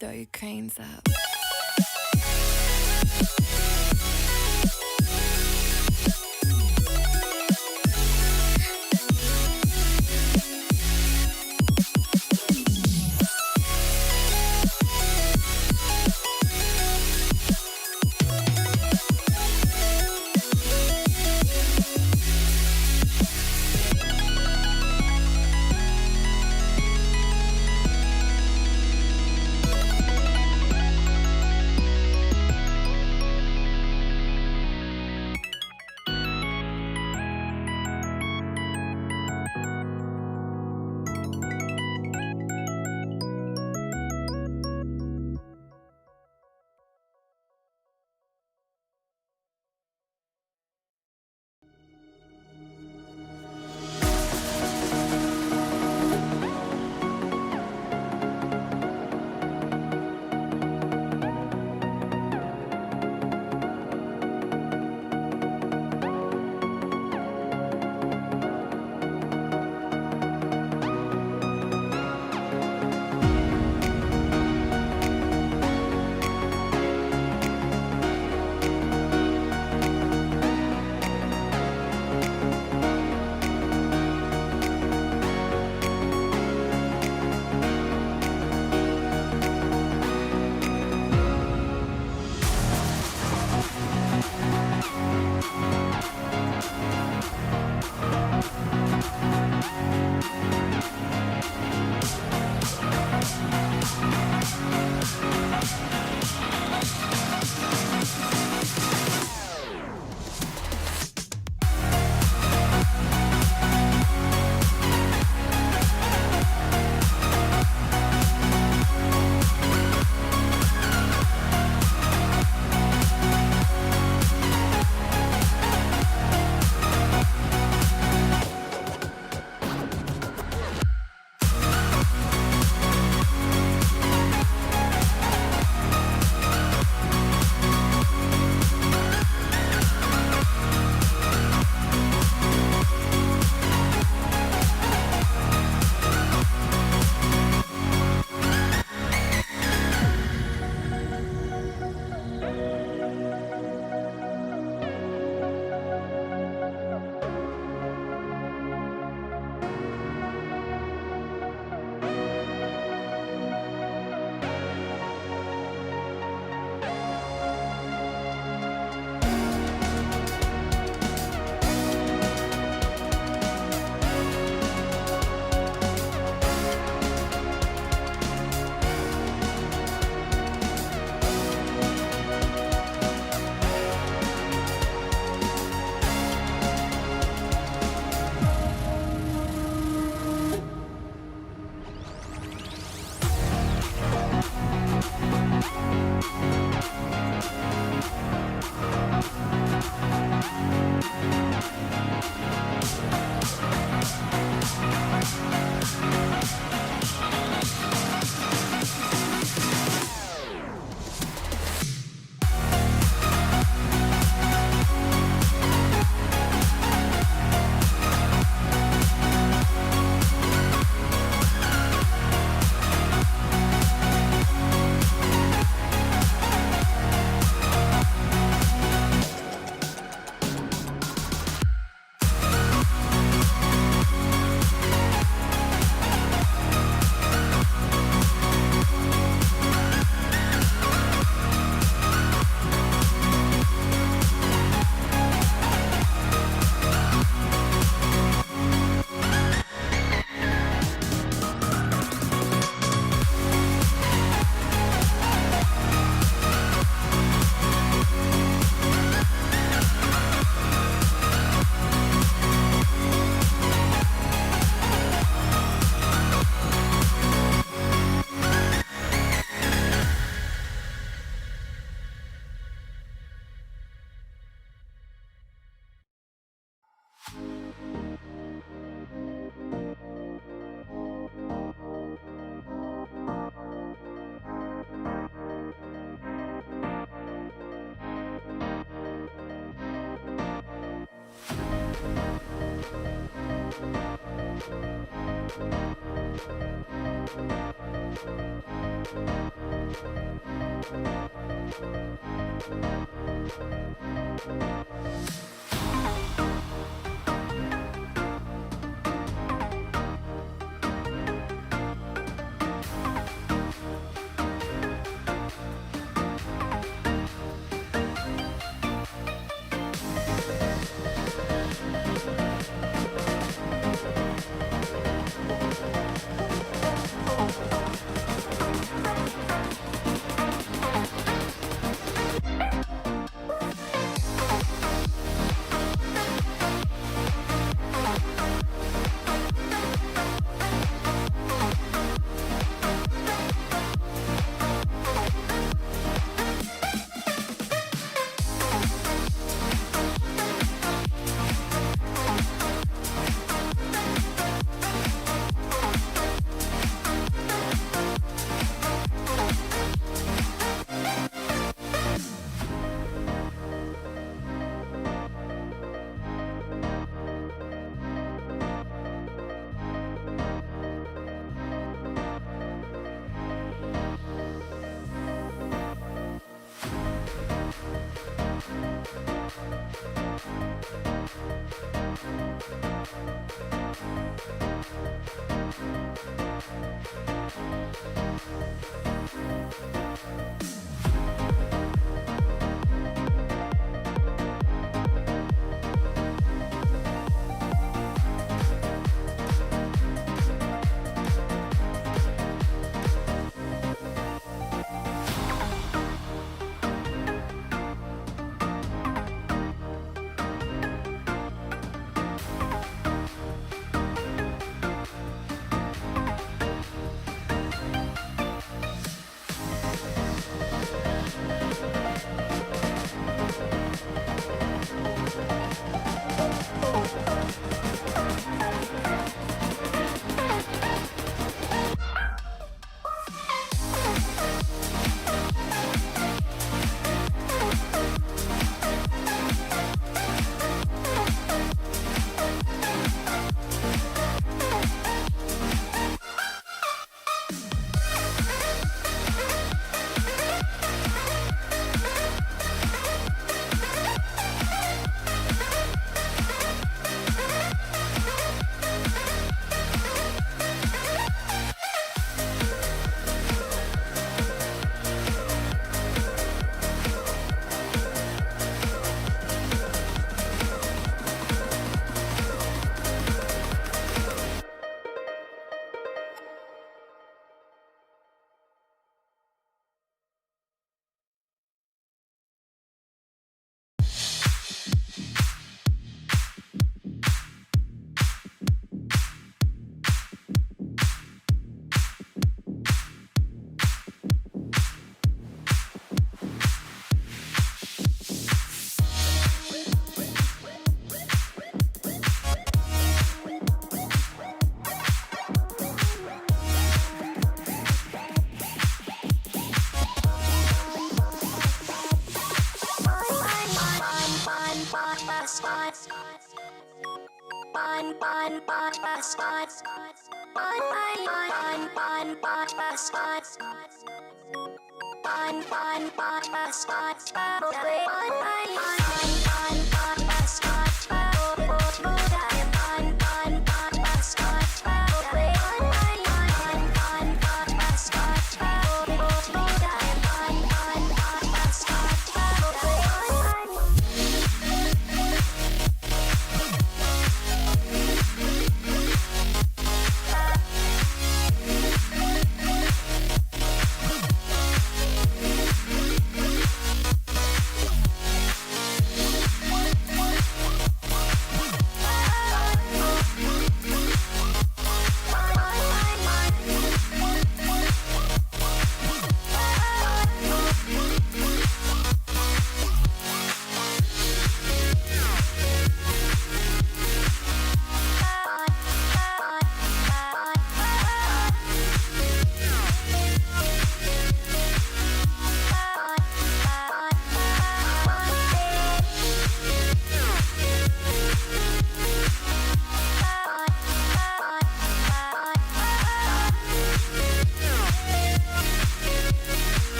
Throw your cranes up.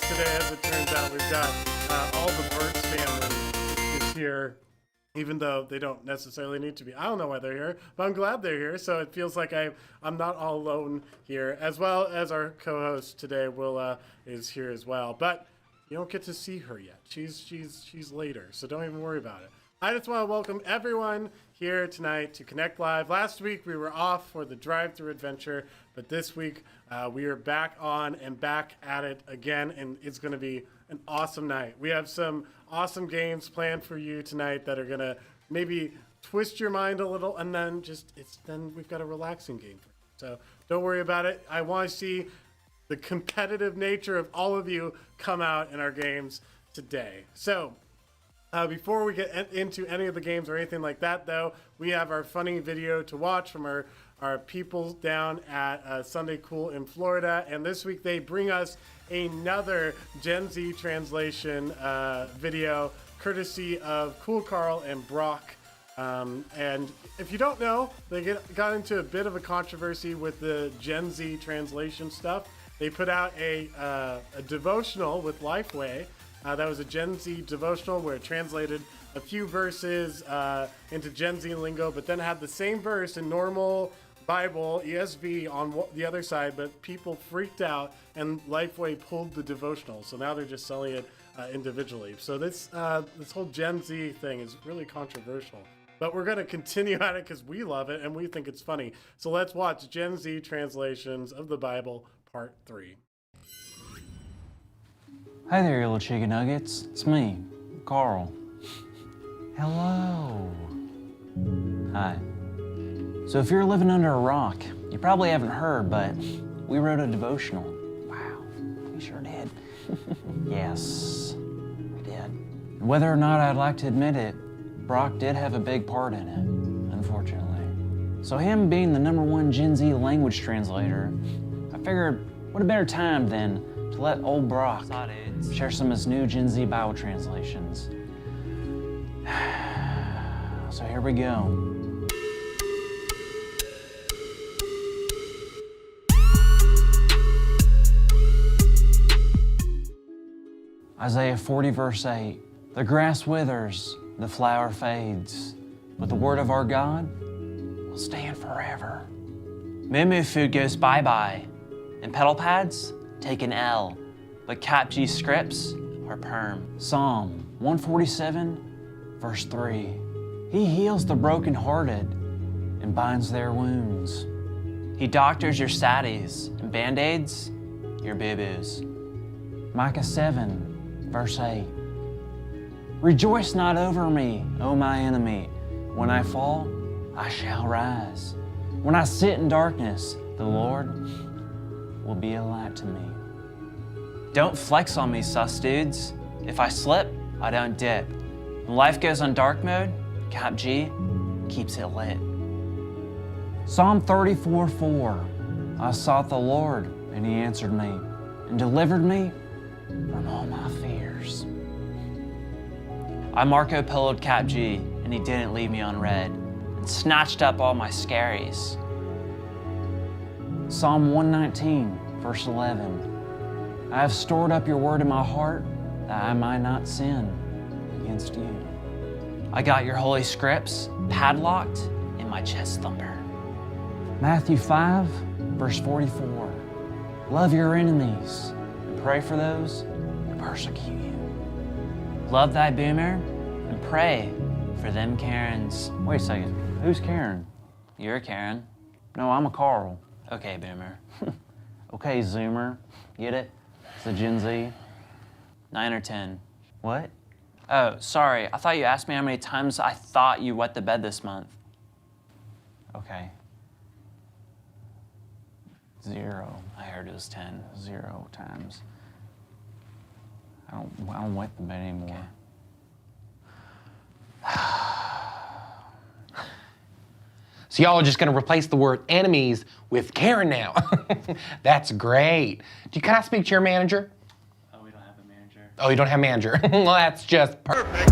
today, as it turns out. We've got all the Birds family is here, even though they don't necessarily need to be. I don't know why they're here, but I'm glad they're here. So it feels like I'm not all alone here, as well as our co-host today, Will, is here as well. But you don't get to see her yet. She's later, so don't even worry about it. I just want to welcome everyone here tonight to Connect Live. Last week we were off for the drive-through adventure, but this week we are back on and back at it again, and it's going to be an awesome night. We have some awesome games planned for you tonight that are going to maybe twist your mind a little, and then then we've got a relaxing game for you. So don't worry about it. I want to see the competitive nature of all of you come out in our games today. So before we get into any of the games or anything like that, though, we have our funny video to watch from our people down at Sunday Cool in Florida. And this week they bring us another Gen Z translation video, courtesy of Cool Carl and Brock. And if you don't know, they got into a bit of a controversy with the Gen Z translation stuff. They put out a devotional with Lifeway. That was a Gen Z devotional where it translated a few verses into Gen Z lingo, but then had the same verse in normal Bible, ESV, on the other side, but people freaked out and Lifeway pulled the devotional. So now they're just selling it individually. So this whole Gen Z thing is really controversial. But we're going to continue at it because we love it and we think it's funny. So let's watch Gen Z translations of the Bible, Part 3. Hi there, you little chicken nuggets. It's me, Carl. Hello. Hi. So if you're living under a rock, you probably haven't heard, but we wrote a devotional. Wow, we sure did. Yes, we did. And whether or not I'd like to admit it, Brock did have a big part in it, unfortunately. So him being the #1 Gen Z language translator, I figured what a better time than to let old Brock share some of his new Gen Z Bible translations. So here we go. Isaiah 40 verse 8, the grass withers, the flower fades, but the word of our God will stand forever. Moo food goes bye-bye, and pedal pads take an L, but CapG scripts are perm. Psalm 147, verse 3. He heals the brokenhearted and binds their wounds. He doctors your statties and band-aids your boo-boos. Micah 7, verse 8. Rejoice not over me, O my enemy. When I fall, I shall rise. When I sit in darkness, the Lord will be a light to me. Don't flex on me, sus dudes. If I slip, I don't dip. When life goes on dark mode, CapG keeps it lit. Psalm 34:4. I sought the Lord, and he answered me, and delivered me from all my fears. I Marco Polo'd CapG, and he didn't leave me on red, and snatched up all my scaries. Psalm 119, verse 11. I have stored up your word in my heart, that I might not sin against you. I got your holy scripts padlocked in my chest thumper. Matthew 5, verse 44. Love your enemies and pray for those who persecute you. Love thy boomer and pray for them Karens. Wait a second, who's Karen? You're a Karen. No, I'm a Carl. Okay, boomer. Okay, zoomer. Get it? It's a Gen Z. 9 or 10. What? Oh, sorry. I thought you asked me how many times I thought you wet the bed this month. Okay. 0. I heard it was 10. 0 times. I don't wet the bed anymore. Okay. So y'all are just gonna replace the word enemies with Karen now. That's great. Can I speak to your manager? Oh, we don't have a manager. Oh, you don't have a manager? Well, that's just perfect.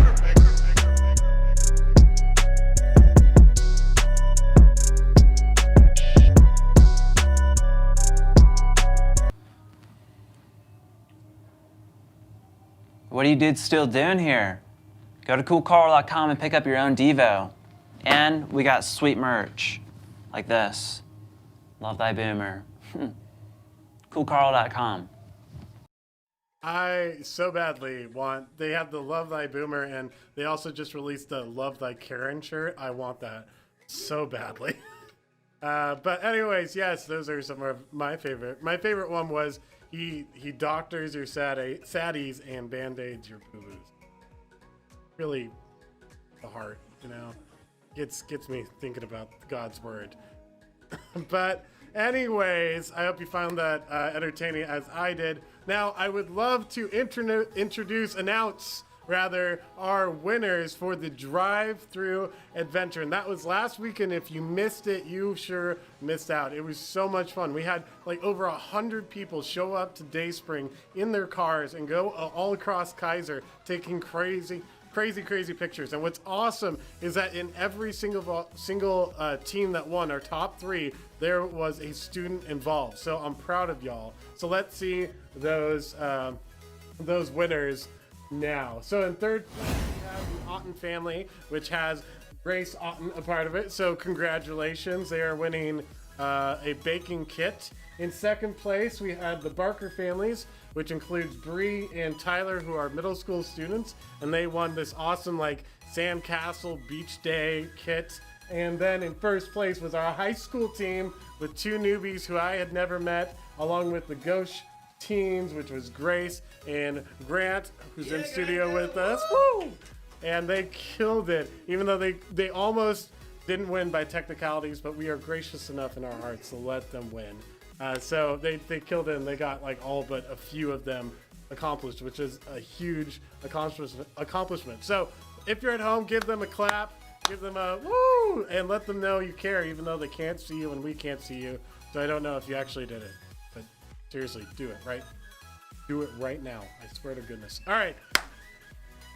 What are you dudes still doing here? Go to coolcarl.com and pick up your own Devo. And we got sweet merch, like this. Love Thy Boomer. coolcarl.com. I so badly want, they have the Love Thy Boomer, and they also just released the Love Thy Karen shirt. I want that so badly. But anyways, yes, those are some of my favorite. My favorite one was he doctors your saddies and band-aids your boo-boos. Really, the heart, you know, gets me thinking about God's word. But anyways, I hope you found that entertaining as I did. Now, I would love to announce our winners for the drive-through adventure. And that was last weekend. If you missed it, you sure missed out. It was so much fun. We had like over 100 people show up to Dayspring in their cars and go all across Kaiser taking crazy pictures. And what's awesome is that in every single team that won, our top 3, there was a student involved. So I'm proud of y'all. So let's see those winners now. So in third place, we have the Otten family, which has Grace Otten a part of it. So congratulations, they are winning a baking kit. In second place, we had the Barker families, which includes Bree and Tyler, who are middle school students, and they won this awesome like sandcastle beach day kit. And then in first place was our high school team with 2 newbies who I had never met, along with the Gauche teens, which was Grace and Grant, who's in studio with us. Woo! And they killed it, even though they almost didn't win by technicalities, but we are gracious enough in our hearts to let them win. So they killed it, and they got like all but a few of them accomplished, which is a huge accomplishment. So if you're at home, give them a clap, give them a woo, and let them know you care, even though they can't see you and we can't see you. So I don't know if you actually did it, but seriously, do it, right? Do it right now. I swear to goodness. All right.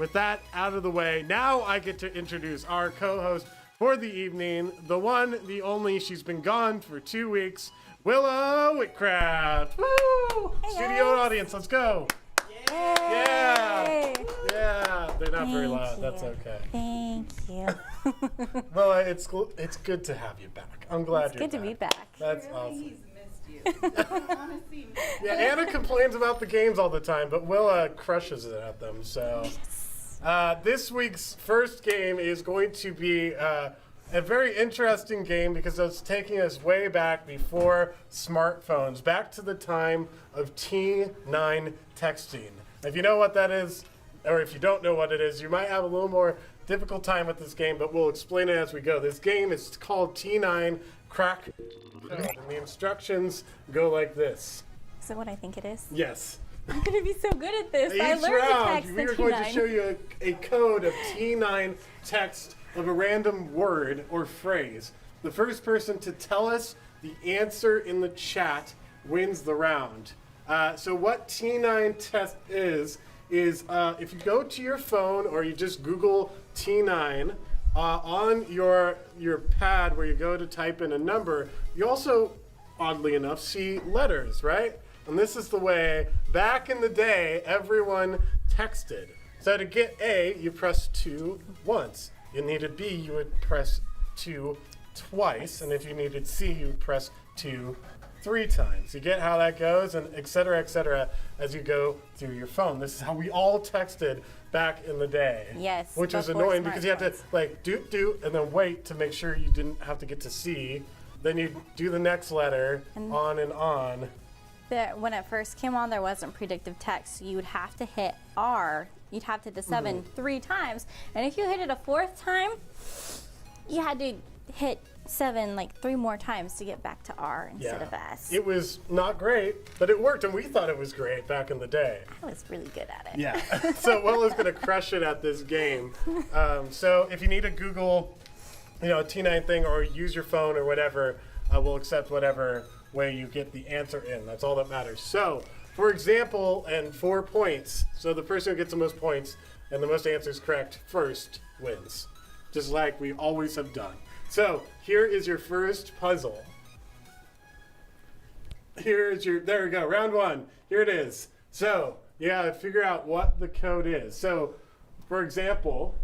With that out of the way, now I get to introduce our co-host for the evening, the one, the only. She's been gone for 2 weeks. Willa Whitcraft. Woo! Hey, Studio and guys. audience, let's go. Yay! Yeah. They're not very Thank loud. you. That's okay. Thank you. Well, it's good to have you back. I'm glad you're Good to be back. That's awesome. He's missed you. Honestly, Yeah, Anna complains about the games all the time, but Willa crushes it at them. So this week's first game is going to be a very interesting game because it's taking us way back before smartphones, back to the time of T9 texting. If you know what that is, or if you don't know what it is, you might have a little more difficult time with this game, but we'll explain it as we go. This game is called T9 Crack Code, and the instructions go like this. Is that what I think it is? Yes. I'm gonna be so good at this. I Each learned to round, text we the are going to T9. show you a code of T9 text of a random word or phrase. The first person to tell us the answer in the chat wins the round. So what T9 test is if you go to your phone or you just Google T9 on your pad where you go to type in a number, you also, oddly enough, see letters, right? And this is the way, back in the day, everyone texted. So to get A, you press 2 once. You needed B, you would press 2 twice. And if you needed C, you would press 2 3 times. You get how that goes, and et cetera, as you go through your phone. This is how we all texted back in the day. Yes, Which was before annoying because you had to smartphones. like do, and then wait to make sure you didn't have to get to C. Then you do the next letter, on and on. When it first came on, there wasn't predictive text. You would have to hit R. You'd have to hit the 7 3 times. And if you hit it a 4th time, you had to hit 7 like 3 more times to get back to R instead of S. It was not great, but it worked, and we thought it was great back in the day. I was really good at it. Yeah. So Willa's gonna crush it at this game. So if you need to Google, a T9 thing or use your phone or whatever, we'll accept whatever way you get the answer in. That's all that matters. So, for example, and 4 points. So the person who gets the most points and the most answers correct first wins, just like we always have done. So here is your first puzzle. There we go, round 1. Here it is. So you gotta figure out what the code is. So, for example,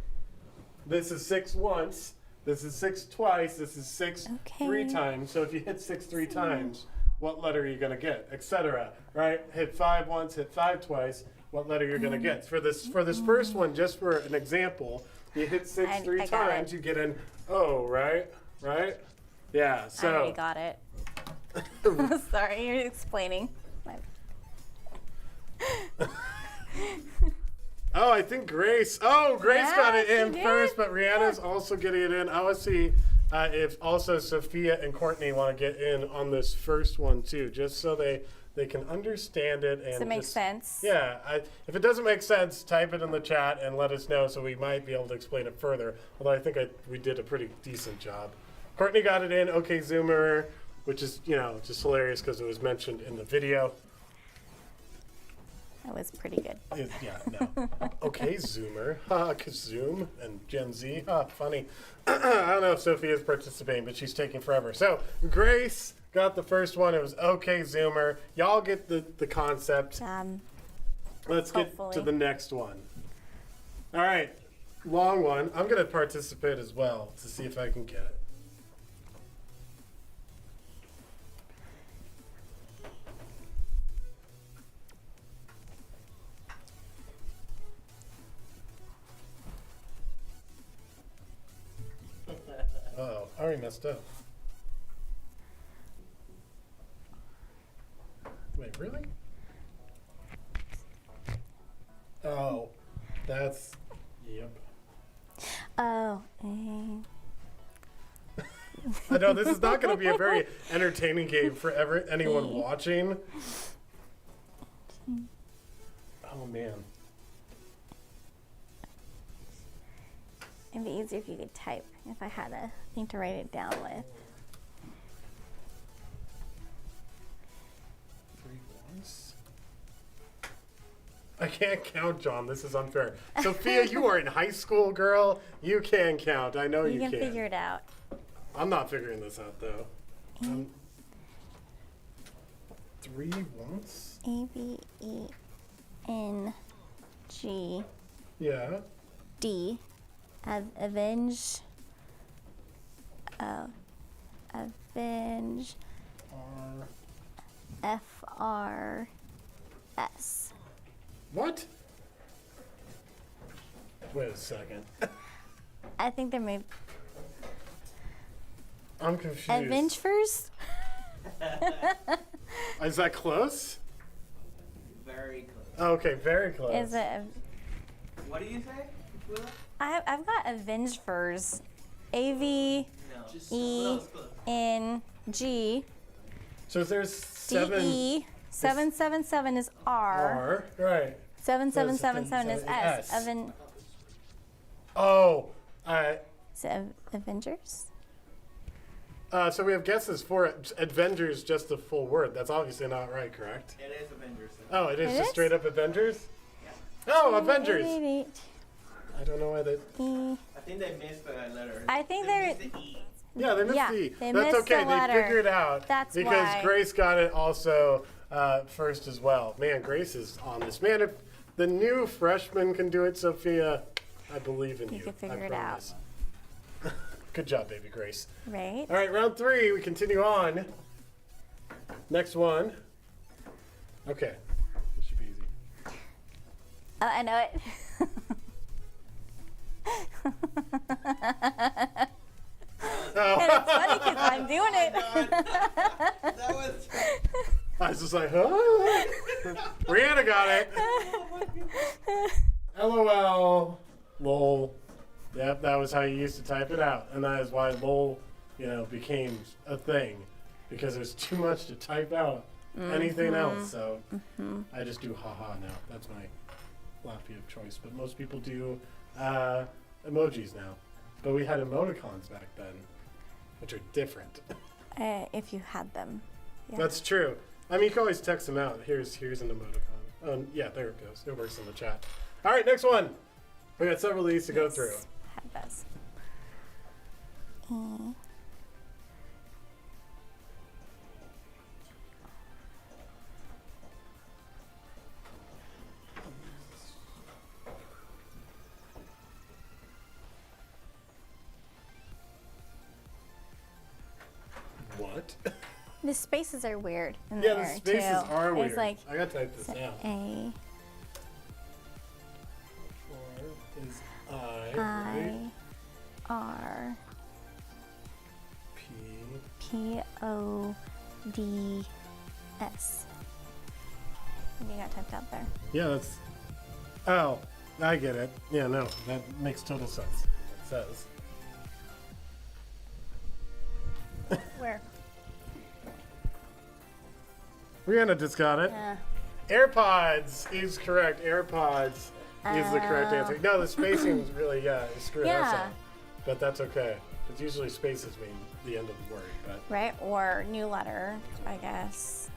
this is 6 once, this is 6 twice, this is 6 Okay. 3 times. So if you hit 6 3 times, what letter are you gonna get, etc. Right? Hit 5 once, hit 5 twice, what letter you're gonna get. For this first one, just for an example, you hit 6 I 3 got times, it. you get an O, right? Right? Yeah. I already So got it. Sorry, you're explaining. oh, I think Grace. Oh, Grace Yeah, got it she in did. first, but Rihanna's also getting it in. I want to see if also Sophia and Courtney want to get in on this first one too, just so they can understand it and Does it make just- sense? Yeah. If it doesn't make sense, type it in the chat and let us know, so we might be able to explain it further. Although I think we did a pretty decent job. Courtney got it in. Okay, Zoomer, which is just hilarious because it was mentioned in the video. That was pretty good. Yeah, no. Okay, Zoomer. Ha, Kazoom and Gen Z. Ha, funny. I don't know if Sophia's participating, but she's taking forever. So, Grace got the first one. It was okay, Zoomer. Y'all get the concept. Let's get to Hopefully. the next one. All right, long one. I'm going to participate as well to see if I can get it. Uh-oh, I already messed up. Wait, really? Oh, that's, yep. Oh. I know this is not going to be a very entertaining game for anyone watching. Oh, man. It'd be easier if you could type, if I had a thing to write it down with. 3 ones? I can't count, John. This is unfair. Sophia, you are in high school, girl. You can count. I know you You can. can figure it out. I'm not figuring this out, though. 3 once? A-V-E-N-G-D. Yeah. Avenge. Avenge. R. F-R-S. What? Wait a second. I think there may I'm confused. Avenge first. Is that close? Very close. Oh, okay, very close. Is it? What do you say, Willa? I've got Avenge first. A-V-E-N-G. No. Just close. So there's 7 D-E. 777 is R. R, right? 7777 is S. S. Oh, Is it Avengers? so we have guesses for it. Avengers, just the full word. That's obviously not right, correct? It is Avengers. Oh, it is It just is? straight up Avengers? Oh, Avengers! E. I don't know why they... E. I think they missed the letter. I think they they're- missed the E. Yeah, they missed Yeah, the... they That's missed okay, the they letter. figured it out. That's because why. Grace got it also first as well. Man, Grace is on this. Man, if the new freshman can do it, Sophia, I believe in you. You can figure I it out. promise. Good job, baby Grace. Right? All right, round 3. We continue on. Next one. Okay. This should be easy. Oh, I know it. Oh, And it's funny because I'm doing it. That was. I was just like, huh? Rihanna got it. LOL. Lol. Yep, that was how you used to type it out. And that is why lol, became a thing. Because there's too much to type out. Anything else. So I just do haha now. That's my laughy of choice. But most people do emojis now. But we had emoticons back then, which are different. If you had them. Yeah. That's true. I mean, you can always text them out. Here's an emoticon. Oh, yeah, there it goes. It works in the chat. All right, next one. We got several of these to go through. Had those. correct. The spaces are weird in Yeah, there, the spaces too. are weird. It's like I gotta type this down. A, 4 is I, right? R, P. P, O, D, S. What do you got typed out there? Yeah, that's. Oh, I get it. Yeah, no, that makes total sense. It says. Where? Rihanna just got it. AirPods is correct. AirPods is the correct answer. No, the spacing is really, is screwing us Yeah. up. But that's okay. Because usually spaces mean the end of the word. But Right? Or new letter, I guess.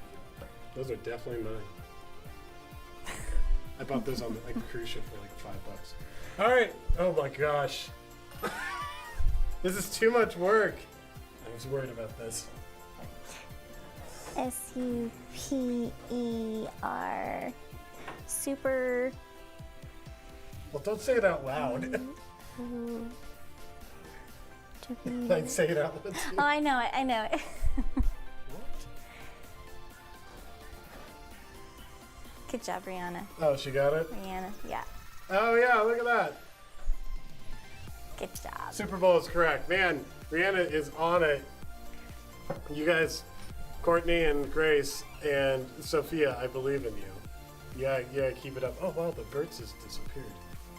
those are definitely mine. Okay. I bought those on the cruise ship for like $5. All right. Oh my gosh. This is too much work. I was worried about this. Super. Super. Well, don't say it out loud. I'd say it out loud too. Oh, I know it. I know it. What? Good job, Rihanna. Oh, she got it? Rihanna, yeah. Oh, yeah, look at that. Good job. Super Bowl is correct. Man, Rihanna is on it. You guys, Courtney and Grace and Sophia, I believe in you. Yeah, keep it up. Oh, wow, the birds just disappeared.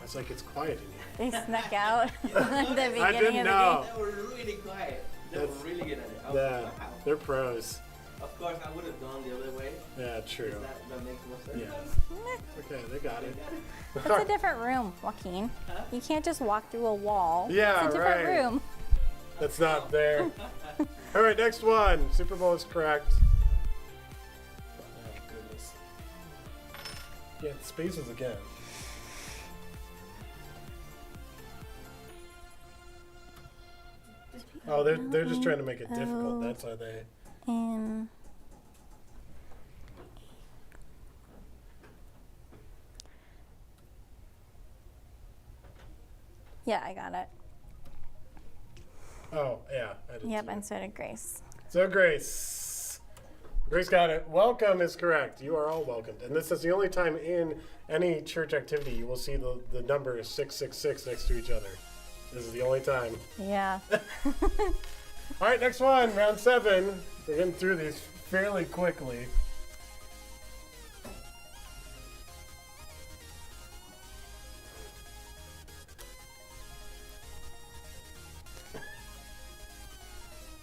It's like it's quiet in here. They snuck out at the beginning I didn't of the know. They were really quiet. They were really good at it. I was Yeah, like, wow. they're pros. Of course, I would have gone the other way. Yeah, true. That makes no sense. Yeah. Okay, they got it. It's a different room, Joaquin. You can't just walk through a wall. Yeah, it's a different right. room. That's not there. All right, next one. Super Bowl is correct. Oh, goodness. Yeah, spaces again. Oh, they're just trying to make it difficult. That's why they. And yeah, I got it. Oh, yeah. I did Yep, too. and so did Grace. So Grace got it. Welcome is correct. You are all welcomed. And this is the only time in any church activity you will see the number 666 next to each other. This is the only time. Yeah. All right, next one, round 7. We're getting through these fairly quickly.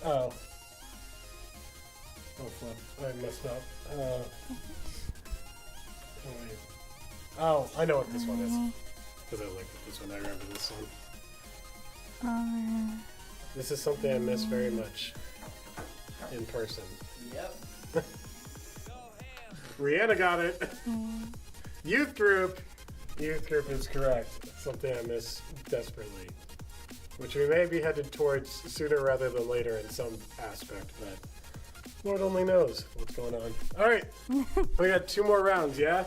Oh. Oh, flip. I messed up. Oh, wait. Oh, I know what this one is. Because I looked at this one. I remember this one. This is something I miss very much in person. Yep. Rihanna got it. Youth group. Youth group is correct. Something I miss desperately. Which we may be headed towards sooner rather than later in some aspect, but Lord only knows what's going on. All right. We got 2 more rounds, yeah?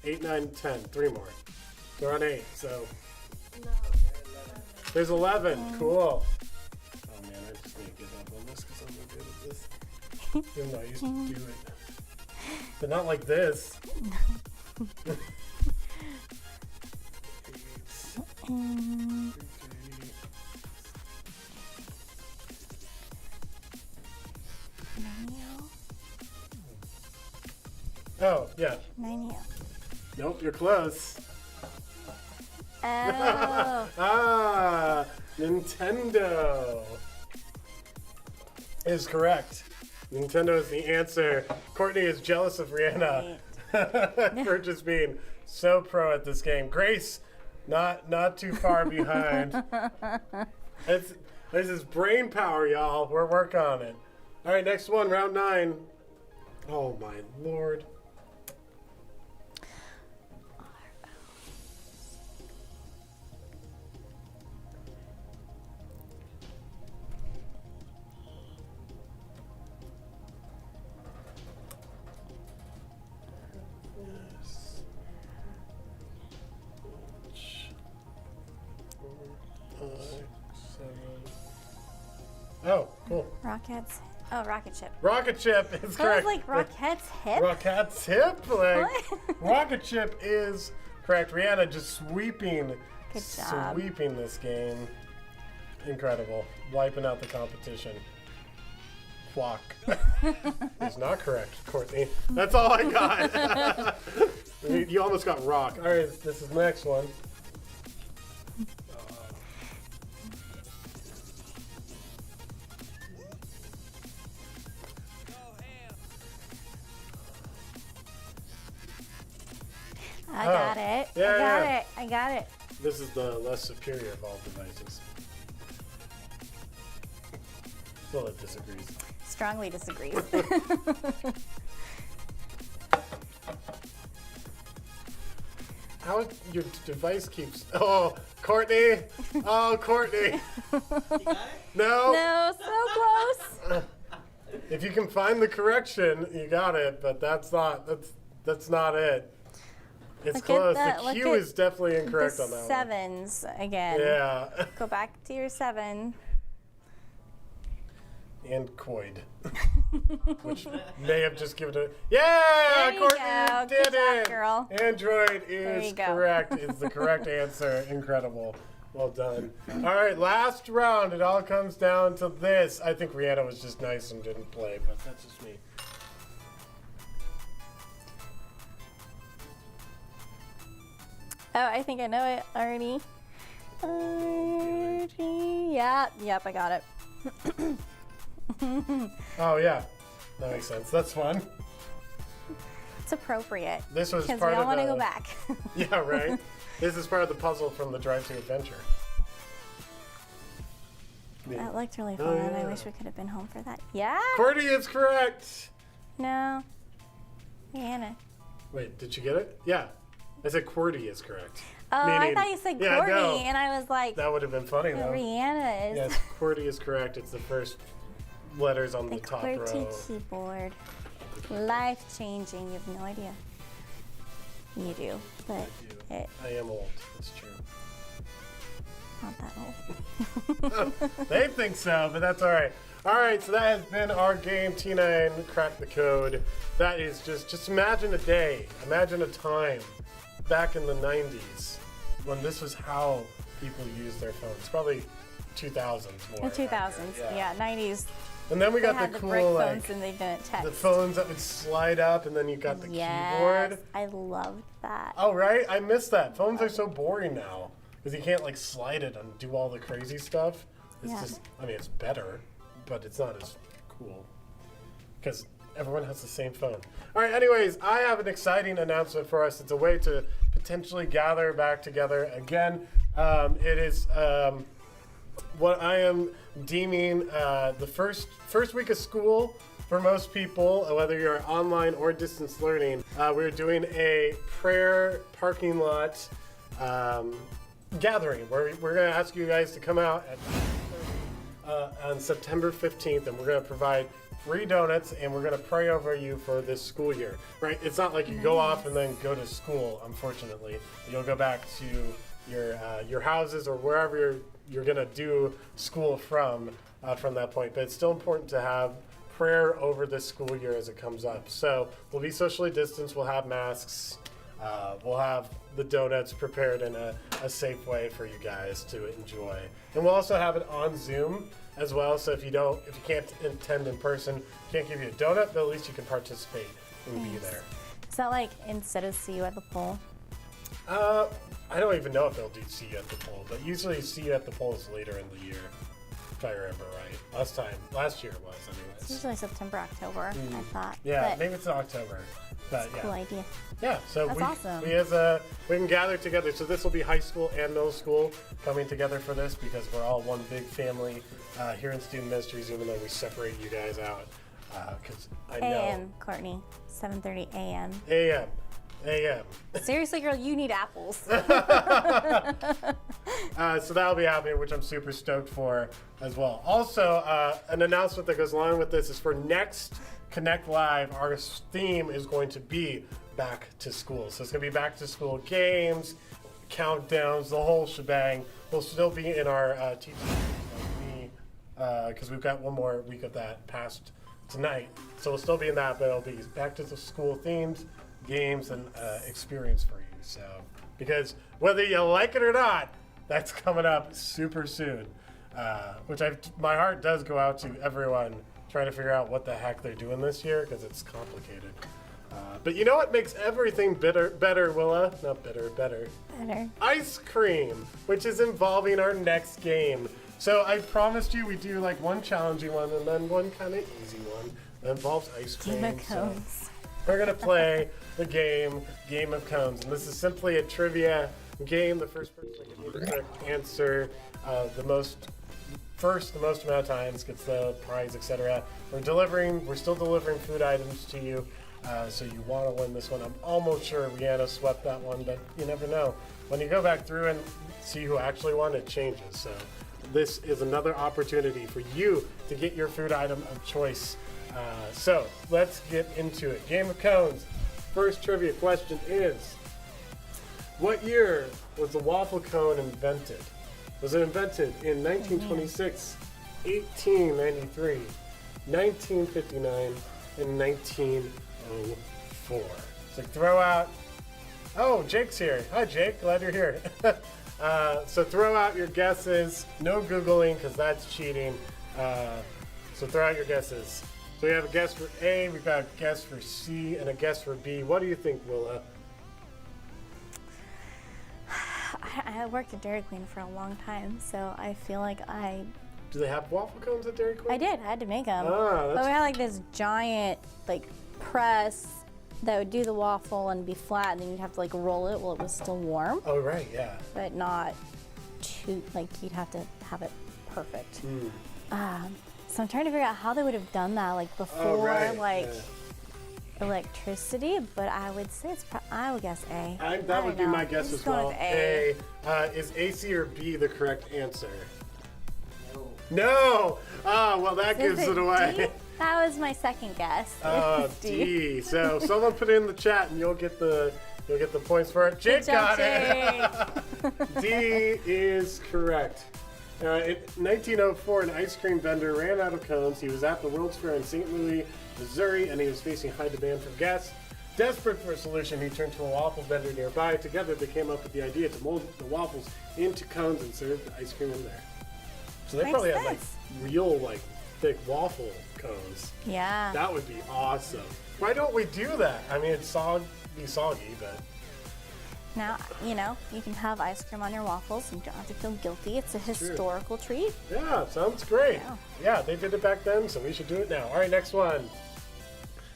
8, 9, 10. 3 more. We're on 8, so. There's 11. Cool. Oh man, I just need to give up on this because I'm no good at this. Even though I used to do it. But not like this. Oh, yeah. 9 Nope, you're close. Oh. Ah, Nintendo is correct. Nintendo is the answer. Courtney is jealous of Rihanna for just being so pro at this game. Grace, not too far behind. This is brain power, y'all. We're working on it. All right, next one, round 9. Oh my lord. Oh, Cool. Rockets. Oh, rocket ship. Rocket ship is So I was correct. like, Rocket's hip? Rocket's hip. Like, What? rocket ship is correct. Rihanna just sweeping job. this game. Incredible. Wiping out the competition. Flock. Is not correct, Courtney. That's all I got. You almost got rock. All right, this is the next one. I got it. Yeah, I got yeah. it. I got it. This is the less superior of all devices. Well, it disagrees. Strongly disagrees. How your device keeps... Oh, Courtney! Oh, Courtney! You got it? No! No, so close. If you can find the correction, you got it, but that's not it. It's Look at close. that, The look Q at is definitely incorrect The on that one. sevens again. Yeah. Go back to your 7. And Coid. Which may have just given it. Yeah! There you Courtney go. did Good job, it! girl. Android There is you go. correct. It's the correct answer. Incredible. Well done. All right, last round. It all comes down to this. I think Rihanna was just nice and didn't play, but that's just me. Oh, I think I know it already. Yep, I got it. Oh, yeah. That makes sense. That's fun. It's appropriate. This was Because we part all of want to the... go back. Yeah, right? This is part of the puzzle from the Drive to Adventure. That looked really Oh, fun. yeah. I wish we could have been home for that. Yeah? Courtney is correct. No. Rihanna. Wait, did you get it? Yeah. I said QWERTY is correct. Oh, I Meaning- thought you said Yeah, Courtney, no. and I was like, That would have been funny, though. Rihanna is Yes, QWERTY is correct. It's the first letters on the the top QWERTY row. keyboard. Life changing. You have no idea. You do, but it I am old. It's true. not that old. They think so, but that's all right. All right, so that has been our game, T9 Crack the Code. That is just imagine a day, imagine a time back in the 90s when this was how people used their phones. Probably 2000s more. In 2000s, accurate, yeah, 90s. And then we They got had the the brick cool, phones like, and they didn't text. the phones that would slide up and then you got the Yes, keyboard. I loved that. Oh, right? I miss that. Phones are so boring now because you can't like slide it and do all the crazy stuff. It's Yeah. just, I mean, it's better, but it's not as cool because everyone has the same phone. All right, anyways, I have an exciting announcement for us. It's a way to potentially gather back together again. It is what I am deeming the first week of school for most people, whether you're online or distance learning. We're doing a prayer parking lot gathering where we're going to ask you guys to come out on September 15th, and we're going to provide free donuts, and we're going to pray over you for this school year. Right? It's not like you go off and then go to school. Unfortunately, you'll go back to your houses or wherever you're going to do school from that point. But it's still important to have prayer over this school year as it comes up. So we'll be socially distanced. We'll have masks. We'll have the donuts prepared in a safe way for you guys to enjoy. And we'll also have it on Zoom as well. So if you can't attend in person, can't give you a donut, but at least you can participate and be there. Is that like instead of see you at the poll? I don't even know if they'll do see you at the poll, but usually see you at the poll is later in the year, if I remember right. Last year it was, It's anyways. usually September, October, I thought. Yeah, but maybe it's October. But yeah. cool idea. Yeah, so That's awesome. we can gather together. So this will be high school and middle school coming together for this because we're all one big family here in Student Ministries, even though we separate you guys out. Because I know. AM, Courtney, 7:30 a.m. AM. Seriously, girl, you need apples. So that'll be happening, which I'm super stoked for as well. Also, an announcement that goes along with this is for next Connect Live, our theme is going to be back to school. So it's going to be back to school games, countdowns, the whole shebang. We'll still be in our teaching me because we've got one more week of that past tonight. So we'll still be in that, but it'll be back to the school themed games and experience for you. So, because whether you like it or not, that's coming up super soon. Which my heart does go out to everyone trying to figure out what the heck they're doing this year, because it's complicated. But you know what makes everything better, Willa? Not bitter, better. Better. Ice cream, which is involving our next game. So I promised you we do like one challenging one and then one kind of easy one that involves ice cream. Game of Cones. We're gonna play the Game of Cones, and this is simply a trivia game. The first person to give me the correct answer, the most amount of times gets the prize, etc. We're still delivering food items to you, so you want to win this one. I'm almost sure Rihanna swept that one, but you never know. When you go back through and see who actually won, it changes. So this is another opportunity for you to get your food item of choice. So let's get into it. Game of Cones. First trivia question is, what year was the waffle cone invented? Was it invented in 1926, 1893, 1959, and 1904? So throw out. Oh, Jake's here. Hi, Jake. Glad you're here. So throw out your guesses. No Googling, because that's cheating. So throw out your guesses. So we have a guess for A, we've got a guess for C, and a guess for B. What do you think, Willa? I worked at Dairy Queen for a long time, so I feel like Do they have waffle cones at Dairy Queen? I did. I had to make them. Ah, But we had like this giant like press that would do the waffle and be flat, and then you'd have to like roll it while it was still warm, Oh, right, yeah. but not too like you'd have to have it perfect. So I'm trying to figure out how they would have done that like before yeah. electricity, but I would say I would guess A. That would be my guess I'm as just going well. with A. Is A, C, or B the correct answer? No. No! Ah, well, that Is gives it away. D? That was my second guess. It's D. So someone put it in the chat and you'll get the points for it. Jake Good job, got it. D is correct. In 1904, an ice cream vendor ran out of cones. He was at the World's Fair in St. Louis, Missouri, and he was facing high demand from guests. Desperate for a solution, he turned to a waffle vendor nearby. Together, they came up with the idea to mold the waffles into cones and serve the ice cream in there. So they Makes probably had like sense. real like thick waffle cones. Yeah. That would be awesome. Why don't we do that? I mean, it'd be soggy, but Now, you can have ice cream on your waffles and you don't have to feel guilty. It's a historical treat. yeah, sounds great. Yeah. Yeah, they did it back then, so we should do it now. All right, next one.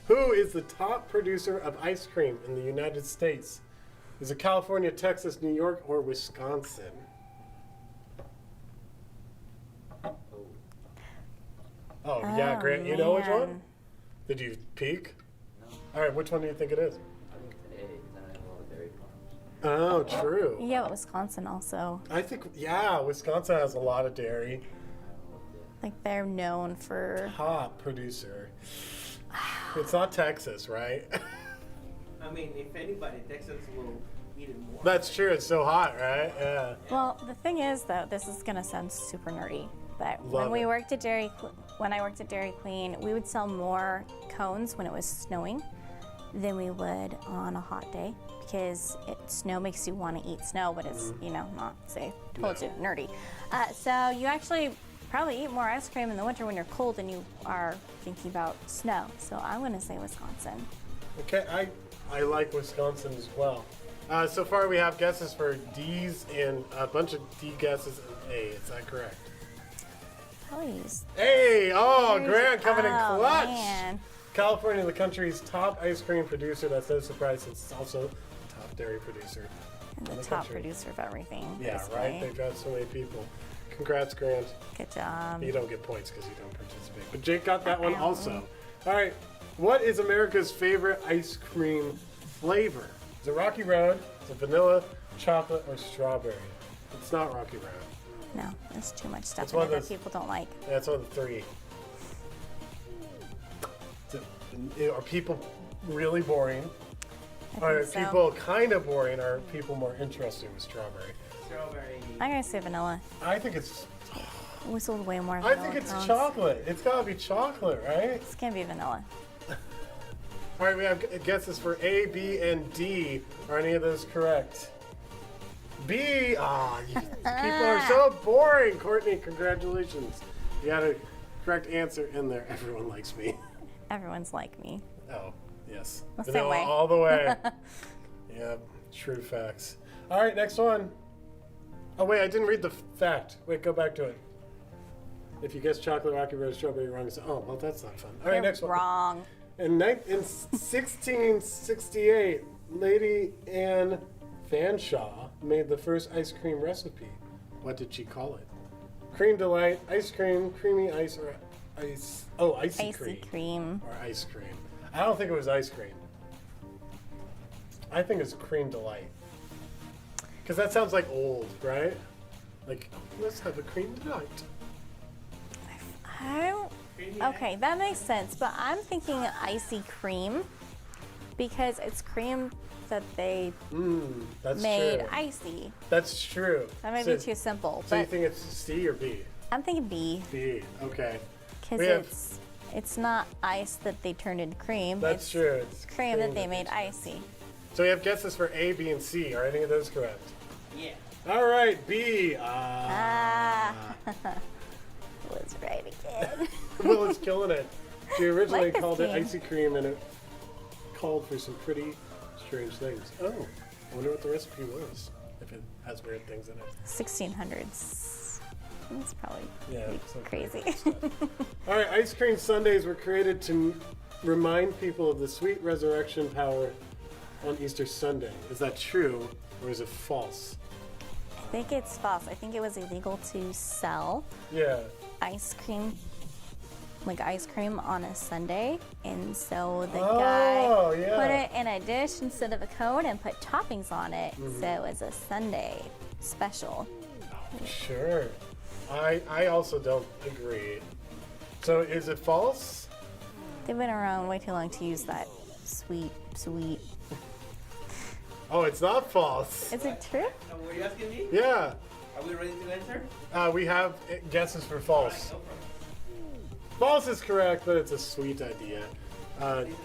Who is the top producer of ice cream in the United States? Is it California, Texas, New York, or Wisconsin? Oh, yeah, Grant, you know which one? man. Did you peek? No. All right, which one do you think it is? I think it's A, because I know all the dairy farms. Oh, true. Yeah, but Wisconsin also. I think, yeah, Wisconsin has a lot of dairy. Like they're known for. Top producer. It's not Texas, right? I mean, if anybody, Texas will eat it more. That's true. It's so hot, right? Yeah. Well, the thing is, though, this is gonna sound super nerdy, but Love when it. I worked at Dairy Queen, we would sell more cones when it was snowing than we would on a hot day because snow makes you want to eat snow, but it's not safe. Told you, nerdy. So you actually probably eat more ice cream in the winter when you're cold than you are thinking about snow. So I'm gonna say Wisconsin. Okay, I like Wisconsin as well. So far, we have guesses for D's and a bunch of D guesses and A. Is that correct? Please. Hey! Oh, Grant coming in Oh, clutch! man. California, the country's top ice cream producer. That's no surprise since it's also the top dairy producer. And in the the top country. producer of everything. Yeah, this right? way. They've got so many people. Congrats, Grant. Good job. You don't get points because you don't participate. But Jake got that one also. All right. What is America's favorite ice cream flavor? Is it Rocky Road? Is it vanilla, chocolate, or strawberry? It's not Rocky Road. No, there's too much stuff It's in one it of that those- people don't like. That's one of the three. Are people really boring? Are think so. people kind of boring? Or are people more interested with strawberry? Strawberry. I'm gonna say vanilla. I think it's. We sold way more I vanilla think it's cones. chocolate. It's gotta be chocolate, right? It's gonna be vanilla. All right, we have guesses for A, B, and D. Are any of those correct? B. Ah, you people are so boring. Courtney, congratulations. You got a correct answer in there. Everyone likes me. Everyone's like me. Oh, yes. The same Vanilla way. all the way. Yeah, true facts. All right, next one. Oh, wait, I didn't read the fact. Wait, go back to it. If you guess chocolate, rocky road, strawberry, wrong. Oh, well, that's not fun. All right, You're next one. wrong. In 1668, Lady Anne Fanshawe made the first ice cream recipe. What did she call it? Cream delight, ice cream, creamy ice, or ice? Oh, icy Icy cream. or ice cream. I don't think it was ice cream. I think it's cream delight. Because that sounds like old, right? Like, let's have a cream delight. I don't. Okay, that makes sense, but I'm thinking icy cream because it's cream that they That's made true. icy. That's true. That might So- be too simple, So you but think it's C or B? I'm thinking B B. Okay. because We have- it's not ice that they turned into cream. That's it's true. It's cream that they made icy. So we have guesses for A, B, and C. Are any of those correct? Yeah. All right, B. Was right again. Will is killing it. She originally Like this called it game. icy cream, and it called for some pretty strange things. Oh, I wonder what the recipe was. If it has weird things in it. 1600s. It's probably Yeah. pretty some crazy. weird stuff. All right, ice cream sundaes were created to remind people of the sweet resurrection power on Easter Sunday. Is that true, or is it false? I think it's false. I think it was illegal to sell Yeah. ice cream on a Sunday, and so the Oh, guy yeah. put it in a dish instead of a cone and put toppings on it, Mm-hmm. so it was a Sunday special. Sure. I also don't agree. So is it false? They've been around way too long to use that sweet. Oh, it's not false. Is it true? Were you asking me? Yeah. Are we ready to answer? We have guesses for false. No problem. False is correct, but it's a sweet idea.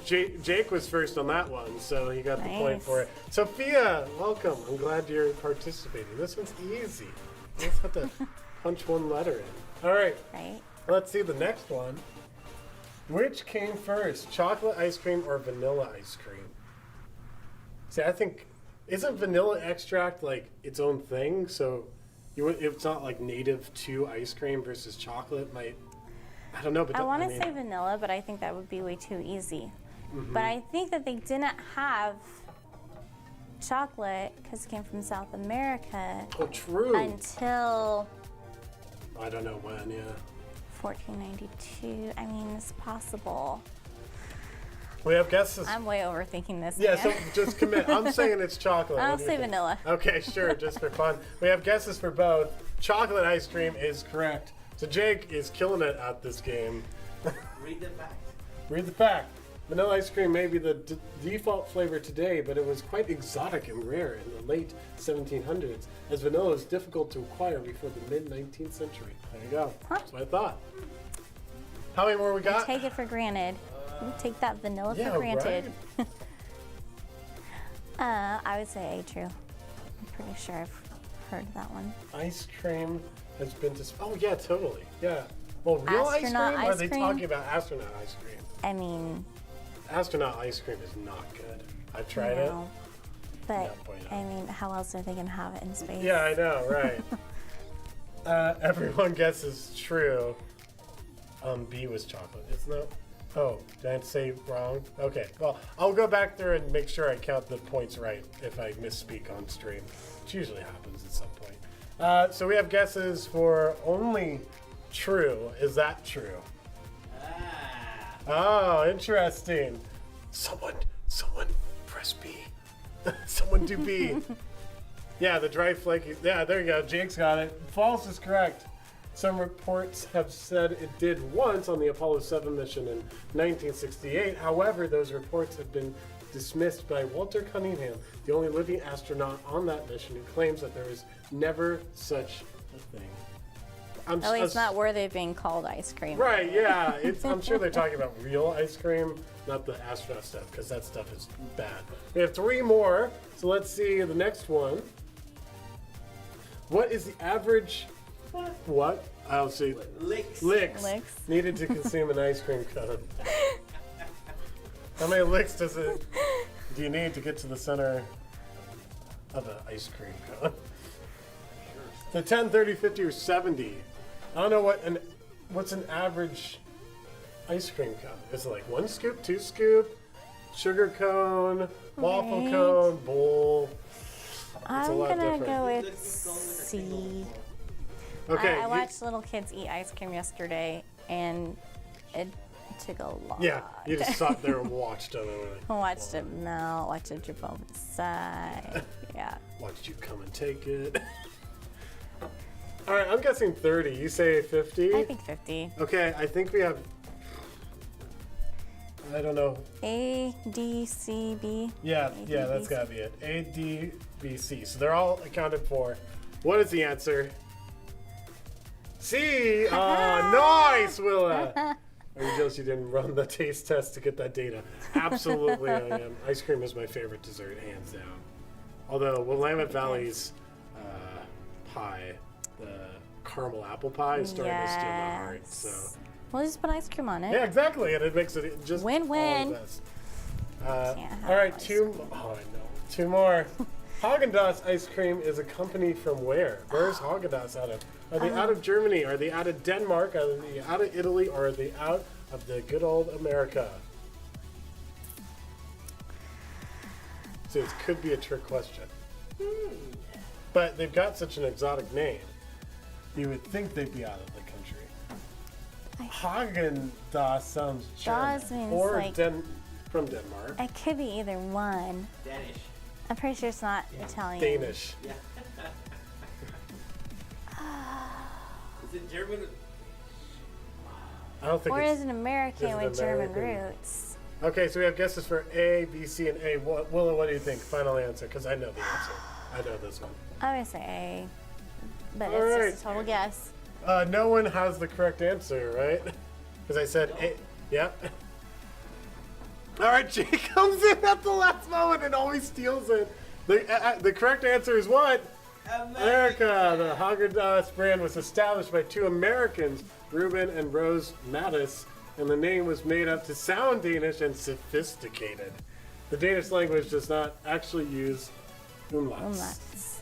Jake was first on that one, so he got the point Nice. for it. Sophia, welcome. I'm glad you're participating. This one's easy. You just have to punch one letter in. All right, Right? let's see the next one. Which came first, chocolate ice cream or vanilla ice cream? See, I think, isn't vanilla extract like its own thing? So it's not like native to ice cream versus chocolate might, I don't know. But I want to mean, say vanilla, but I think that would be way too easy. Mm-hmm. But I think that they didn't have chocolate because it came from South America oh, true. until I don't know when, yeah. 1492. I mean, it's possible. We have guesses. I'm way overthinking this. Yeah, man. so just commit. I'm saying it's chocolate. I'll What do you say think? vanilla. Okay, sure, just for fun. We have guesses for both. Chocolate ice cream is correct. So Jake is killing it at this game. Read the facts. Read the fact. Vanilla ice cream may be the default flavor today, but it was quite exotic and rare in the late 1700s, as vanilla was difficult to acquire before the mid-19th century. There you go. That's what I thought. How many more we got? Take it for granted. You take that vanilla Yeah, for granted. right? I would say A true. I'm pretty sure I've heard that one. Ice cream has been oh yeah, totally. Yeah. Well, real ice cream? Astronaut Or are ice they cream? talking about astronaut ice cream? I mean, Astronaut ice cream is not good. I've tried no. But, Yeah, bueno. I mean, how else are they going to have it in space? it. Yeah, I know, right. Everyone guesses true. B was chocolate, isn't it? Oh, did I say wrong? Okay, well, I'll go back there and make sure I count the points right if I misspeak on stream, which usually happens at some point. So we have guesses for only true. Is that true? Oh, interesting. Someone press B. Someone do B. Yeah, the dry flaky. Yeah, there you go. Jake's got it. False is correct. Some reports have said it did once on the Apollo 7 mission in 1968. However, those reports have been dismissed by Walter Cunningham, the only living astronaut on that mission, who claims that there was never such a thing. At least not worthy of being called ice cream. Right, yeah. I'm sure they're talking about real ice cream, not the astronaut stuff, because that stuff is bad. We have 3 more, so let's see the next one. What is the average, what? I'll see. Licks. Licks Licks. needed to consume an ice cream cone. How many licks do you need to get to the center of an ice cream cone? The 10, 30, 50, or 70. I don't know what's an average ice cream cone. Is it like 1 scoop, 2 scoop, sugar cone, waffle Right. cone, bowl? I'm lot gonna different. go with Looking cone with a C. single- Okay. I watched little kids eat ice cream yesterday, and it took a lot. Yeah, you just sat there and watched them. And were like, I watched it melt, watched it drip over the side. Yeah. watched you come and take it. All right, I'm guessing 30. You say 50? I think 50. Okay, I think we have. I don't know. A, D, C, B. Yeah, yeah, that's gotta be it. A, D, B, C. So they're all accounted for. What is the answer? C. Oh, nice, Willa. Are you jealous you didn't run the taste test to get that data? Absolutely, I am. Ice cream is my favorite dessert, hands down. Although Willamette Valley's pie, the caramel apple pie, is starting to steal my heart. So. We'll just put ice cream on it. Yeah, exactly, and it makes it just Win-win. all the best. Can't have All right, ice 2. Oh, I know. 2 more. Haagen-Dazs ice cream is a company from where? Where's Haagen-Dazs out of? Are they out of Germany? Are they out of Denmark? Are they out of Italy? Or are they out of the good old America? So this could be a trick question. But they've got such an exotic name. You would think they'd be out of the country. Haagen-Dazs sounds German. Dazs means or like- from Denmark. It could be either one. Danish. I'm pretty sure it's not Italian. Danish. Yeah. Is it German? I don't think Or it's... is it American is it with German American? roots? Okay, so we have guesses for A, B, C, and A. Willa, what do you think? Final answer, because I know the answer. I know this one. I'm gonna say A, but All it's right. just a total guess. No one has the correct answer, right? Because I said A. Yep. All right, Jake comes in at the last moment and always steals it. The correct answer is what? America. The Haagen-Dazs brand was established by 2 Americans, Ruben and Rose Mattis, and the name was made up to sound Danish and sophisticated. The Danish language does not actually use umlauts.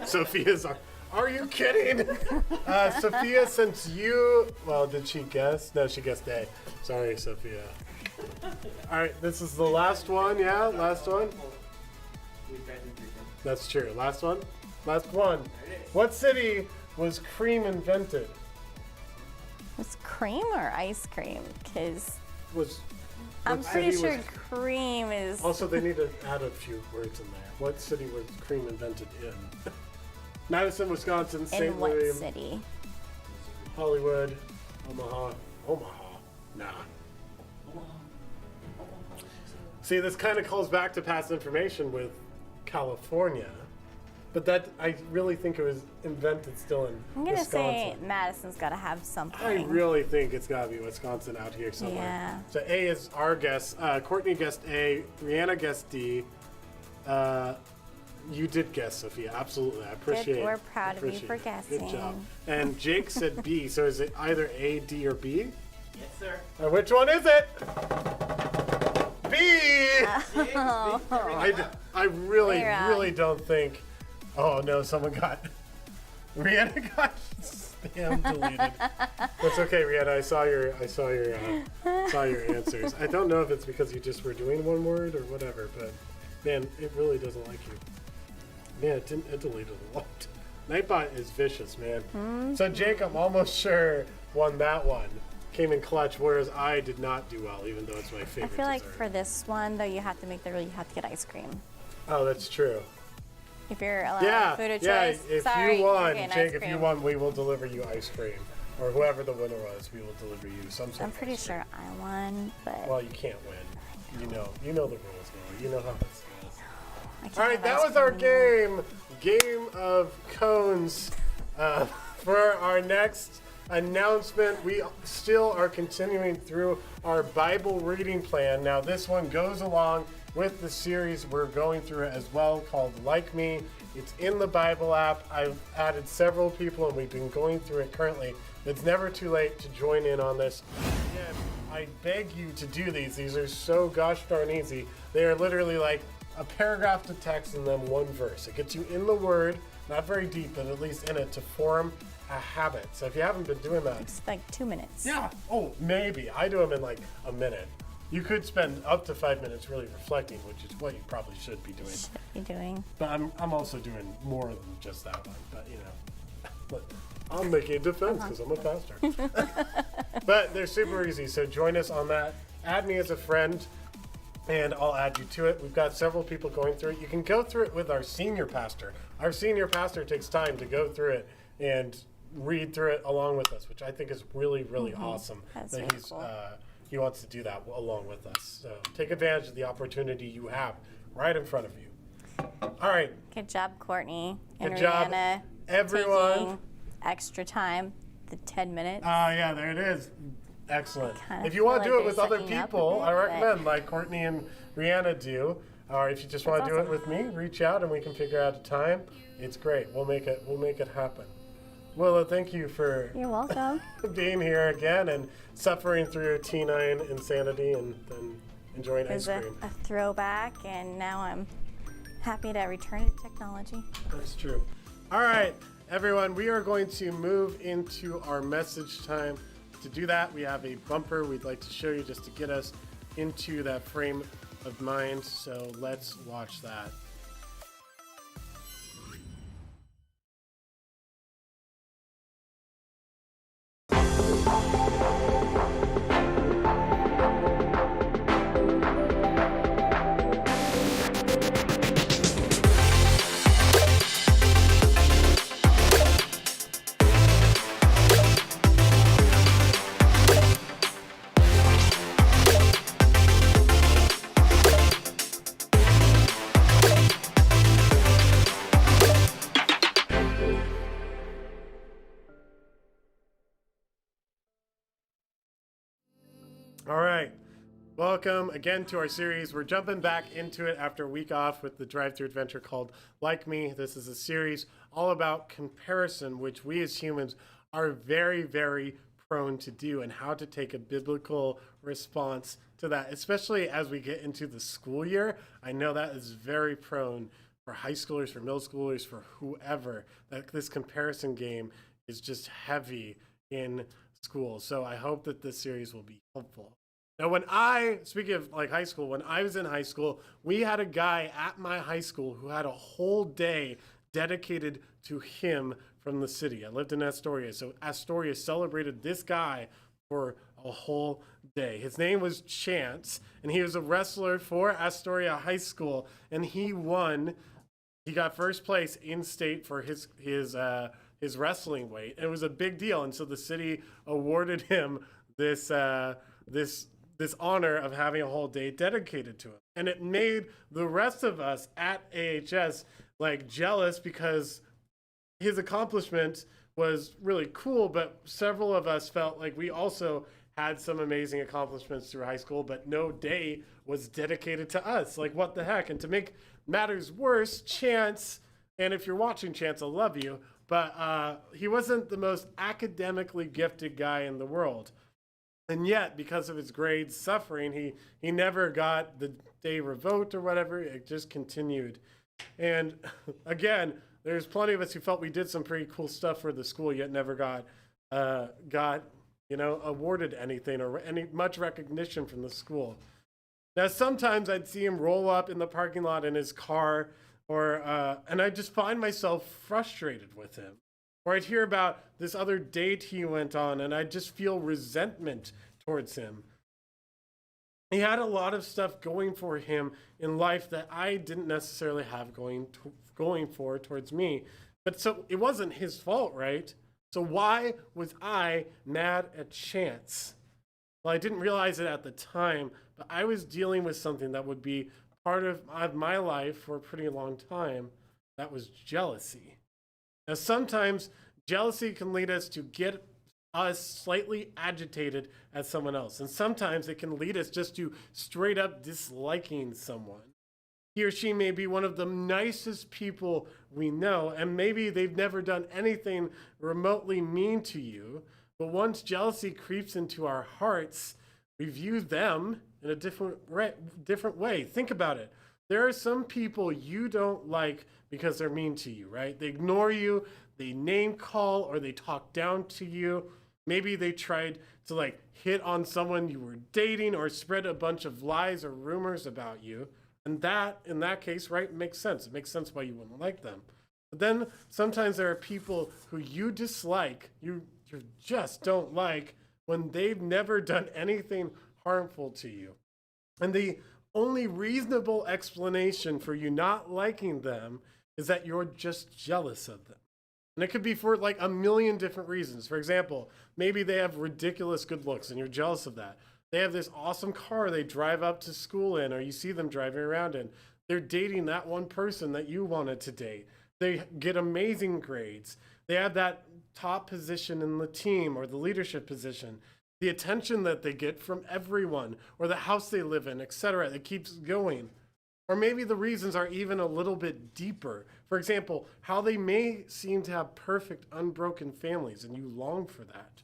Sophia's are you kidding? Sophia, since you, well, did she guess? No, she guessed A. Sorry, Sophia. All right, this is the last one, yeah? Last one? That's true. Last one? Last one. What city was cream invented? Was cream or ice cream? Because Was I'm what pretty city sure was- cream is. Also, they need to add a few words in there. What city was cream invented in? Madison, Wisconsin, in St. what Louis, city? Hollywood, Omaha. Nah. See, this kind of calls back to past information with California. But that, I really think it was invented still in I'm gonna say Wisconsin. Madison's got to have something. I really think it's got to be Wisconsin out here somewhere. Yeah. So A is our guess. Courtney guessed A. Rihanna guessed D. You did guess, Sophia. Absolutely. I appreciate it. We're proud of you Appreciate for it. guessing. Good job. And Jake said B. So is it either A, D, or B? Yes, sir. Which one is it? B! I really, You're wrong. really don't think. Oh no, someone got. Rihanna got spam deleted. That's okay, Rihanna. I saw your answers. I don't know if it's because you just were doing one word or whatever, but man, it really doesn't like you. Man, it deleted a lot. Nightbot is vicious, man. So Jake, I'm almost sure won that one. Came in clutch, whereas I did not do well, even though it's my I favorite. feel like dessert. for this one though, you have to make the rule. You have to get ice cream. Oh, that's true. If you're allowed Yeah, food of yeah. choice. If sorry, you you're won, getting Jake, ice if you cream. won, we will deliver you ice cream, or whoever the winner was, we will deliver you some sort I'm of pretty ice cream. sure I won, but Well, you can't win. You know the rules, Noah. You know how this goes. I can't All right, have that ice was our cream anymore. game of cones. for our next announcement. We still are continuing through our Bible reading plan. Now, this one goes along with the series we're going through as well, called Like Me. It's in the Bible app. I've added several people, and we've been going through it currently. It's never too late to join in on this. Again, I beg you to do these. These are so gosh darn easy. They are literally like a paragraph to text and then one verse. It gets you in the Word, not very deep, but at least in it, to form a habit. So if you haven't been doing that, It's like 2 minutes. yeah, oh, maybe. I do them in like a minute. You could spend up to 5 minutes really reflecting, which is what you probably should be doing. Should be doing. But I'm also doing more than just that one. But you know, but I'm making a defense because I'm a pastor. But they're super easy. So join us on that. Add me as a friend, and I'll add you to it. We've got several people going through it. You can go through it with our senior pastor. Our senior pastor takes time to go through it and read through it along with us, which I think is really, really awesome. That's that really cool. He wants to do that along with us. So take advantage of the opportunity you have right in front of you. All right. Good job, Courtney and Good job, Rihanna. everyone. Taking extra time, the 10 minutes. Yeah, there it is. Excellent. Kinda If you want to feel do it like with other they're sucking up a people, bit, I but- recommend, like Courtney and Rihanna do. Or if you just want to do it awesome. with me, reach out and we can figure out a time. It's great. We'll make it happen. Willa, thank you for You're welcome. being here again and suffering through T9 insanity and then enjoying It was ice a, cream. a throwback, and now I'm happy to return to technology. That's true. All right, everyone, we are going to move into our message time. To do that, we have a bumper we'd like to show you just to get us into that frame of mind. So let's watch that. All right. Welcome again to our series. We're jumping back into it after a week off with the drive-through adventure called Like Me. This is a series all about comparison, which we as humans are very, very prone to do, and how to take a biblical response to that, especially as we get into the school year. I know that is very prone for high schoolers, for middle schoolers, for whoever, that this comparison game is just heavy in school. So I hope that this series will be helpful. Now, speaking of like high school, when I was in high school, we had a guy at my high school who had a whole day dedicated to him from the city. I lived in Astoria, so Astoria celebrated this guy for a whole day. His name was Chance, and he was a wrestler for Astoria High School, and he won. He got first place in state for his wrestling weight. It was a big deal, and so the city awarded him this honor of having a whole day dedicated to him. And it made the rest of us at AHS like jealous, because his accomplishment was really cool, but several of us felt like we also had some amazing accomplishments through high school, but no day was dedicated to us. Like, what the heck? And to make matters worse, Chance, and if you're watching, Chance, I love you, but he wasn't the most academically gifted guy in the world. And yet, because of his grades suffering, he never got the day revoked or whatever. It just continued. And again, there's plenty of us who felt we did some pretty cool stuff for the school, yet never got awarded anything or any much recognition from the school. Now, sometimes I'd see him roll up in the parking lot in his car, and I just find myself frustrated with him. Or I'd hear about this other date he went on, and I'd just feel resentment towards him. He had a lot of stuff going for him in life that I didn't necessarily have going for towards me. But so it wasn't his fault, right? So why was I mad at Chance? Well, I didn't realize it at the time, but I was dealing with something that would be part of my life for a pretty long time. That was jealousy. Now, sometimes Jealousy can lead us to get us slightly agitated at someone else. And sometimes it can lead us just to straight up disliking someone. He or she may be one of the nicest people we know, and maybe they've never done anything remotely mean to you. But once jealousy creeps into our hearts, we view them in a different way. Think about it. There are some people you don't like because they're mean to you, right? They ignore you, they name call, or they talk down to you. Maybe they tried to like hit on someone you were dating or spread a bunch of lies or rumors about you. And that, in that case, right, makes sense. It makes sense why you wouldn't like them. But then sometimes there are people who you dislike, you just don't like, when they've never done anything harmful to you. And the only reasonable explanation for you not liking them is that you're just jealous of them. And it could be for like a million different reasons. For example, maybe they have ridiculous good looks and you're jealous of that. They have this awesome car they drive up to school in, or you see them driving around in. They're dating that one person that you wanted to date. They get amazing grades. They have that top position in the team or the leadership position. The attention that they get from everyone, or the house they live in, etc. It keeps going. Or maybe the reasons are even a little bit deeper. For example, how they may seem to have perfect, unbroken families, and you long for that.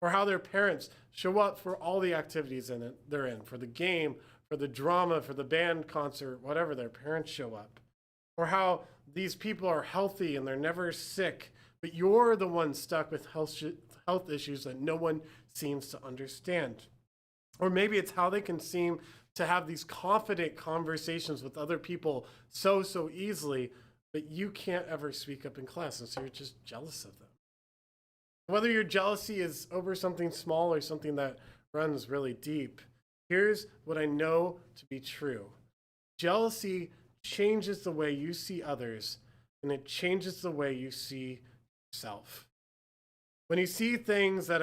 Or how their parents show up for all the activities they're in, for the game, for the drama, for the band concert, whatever, their parents show up. Or how these people are healthy and they're never sick, but you're the one stuck with health issues that no one seems to understand. Or maybe it's how they can seem to have these confident conversations with other people so easily, but you can't ever speak up in class, and so you're just jealous of them. Whether your jealousy is over something small or something that runs really deep, here's what I know to be true. Jealousy changes the way you see others, and it changes the way you see yourself. When you see things that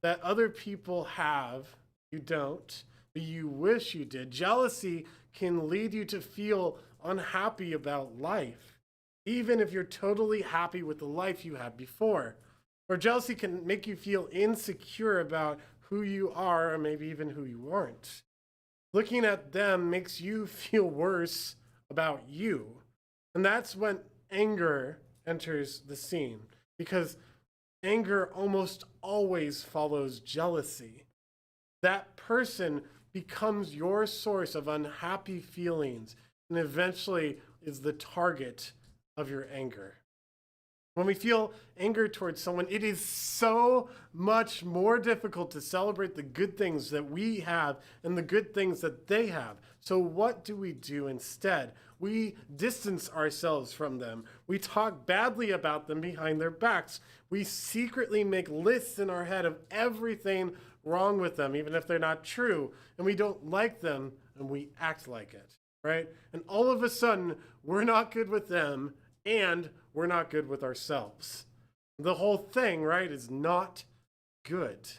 other people have, you don't, but you wish you did, jealousy can lead you to feel unhappy about life, even if you're totally happy with the life you had before. Or jealousy can make you feel insecure about who you are, or maybe even who you aren't. Looking at them makes you feel worse about you. And that's when anger enters the scene, because anger almost always follows jealousy. That person becomes your source of unhappy feelings and eventually is the target of your anger. When we feel anger towards someone, it is so much more difficult to celebrate the good things that we have and the good things that they have. So what do we do instead? We distance ourselves from them. We talk badly about them behind their backs. We secretly make lists in our head of everything wrong with them, even if they're not true, and we don't like them, and we act like it, right? And all of a sudden, we're not good with them, and we're not good with ourselves. The whole thing, right, is not good.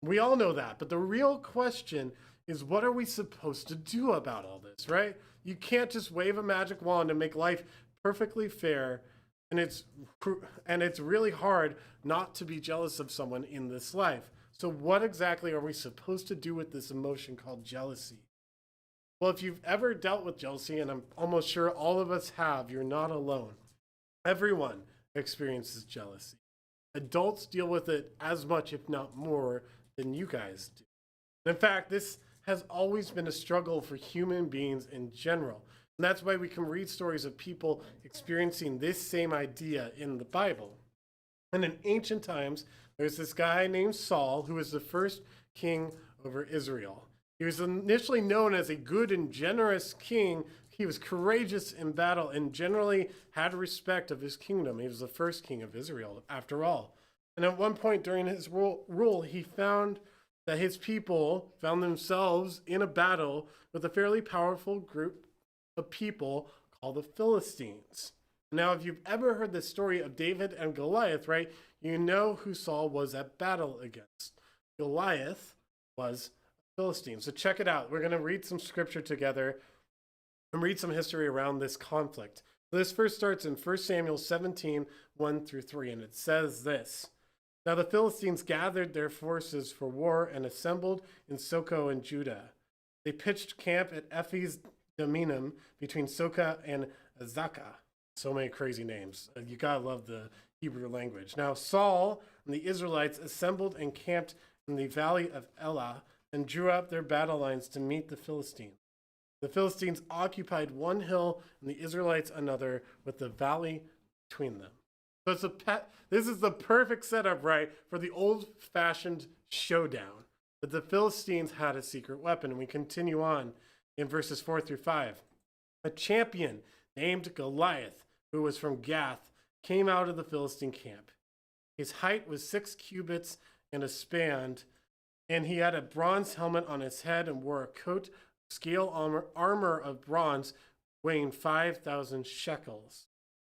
We all know that, but the real question is, what are we supposed to do about all this, right? You can't just wave a magic wand and make life perfectly fair, and it's really hard not to be jealous of someone in this life. So what exactly are we supposed to do with this emotion called jealousy? Well, if you've ever dealt with jealousy, and I'm almost sure all of us have, you're not alone. Everyone experiences jealousy. Adults deal with it as much, if not more, than you guys do. In fact, this has always been a struggle for human beings in general. And that's why we can read stories of people experiencing this same idea in the Bible. And in ancient times, there's this guy named Saul who was the first king over Israel. He was initially known as a good and generous king. He was courageous in battle and generally had respect of his kingdom. He was the first king of Israel, after all. And at one point during his rule, he found that his people found themselves in a battle with a fairly powerful group of people called the Philistines. Now, if you've ever heard the story of David and Goliath, right, you know who Saul was at battle against. Goliath was a Philistine. So check it out. We're going to read some scripture together and read some history around this conflict. This first starts in 1 Samuel 17, 1 through 3, and it says this. Now the Philistines gathered their forces for war and assembled in Soko in Judah. They pitched camp at Ephes Dammim between Soka and Azekah. So many crazy names. You gotta love the Hebrew language. Now Saul and the Israelites assembled and camped in the valley of Elah and drew up their battle lines to meet the Philistines. The Philistines occupied one hill and the Israelites another, with the valley between them. So this is the perfect setup, right, for the old-fashioned showdown. But the Philistines had a secret weapon, and we continue on in verses 4 through 5. A champion named Goliath, who was from Gath, came out of the Philistine camp. His height was 6 cubits and a span, and he had a bronze helmet on his head and wore a coat of scale armor of bronze weighing 5,000 shekels.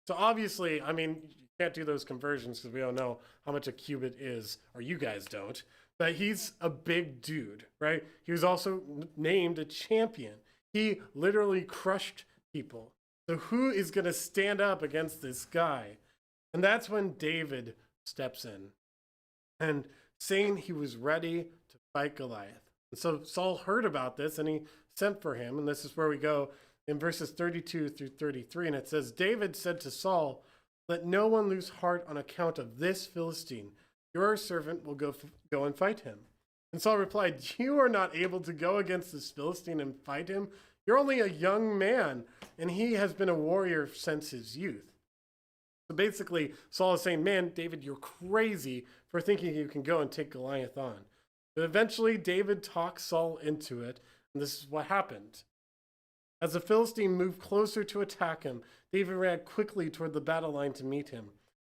So obviously, I mean, you can't do those conversions because we don't know how much a cubit is, or you guys don't. But he's a big dude, right? He was also named a champion. He literally crushed people. So who is going to stand up against this guy? And that's when David steps in and saying he was ready to fight Goliath. And so Saul heard about this and he sent for him. And this is where we go in verses 32 through 33. And it says, David said to Saul, let no one lose heart on account of this Philistine. Your servant will go and fight him. And Saul replied, you are not able to go against this Philistine and fight him. You're only a young man, and he has been a warrior since his youth. So basically, Saul is saying, man, David, you're crazy for thinking you can go and take Goliath on. But eventually, David talks Saul into it, and this is what happened. As the Philistine moved closer to attack him, David ran quickly toward the battle line to meet him.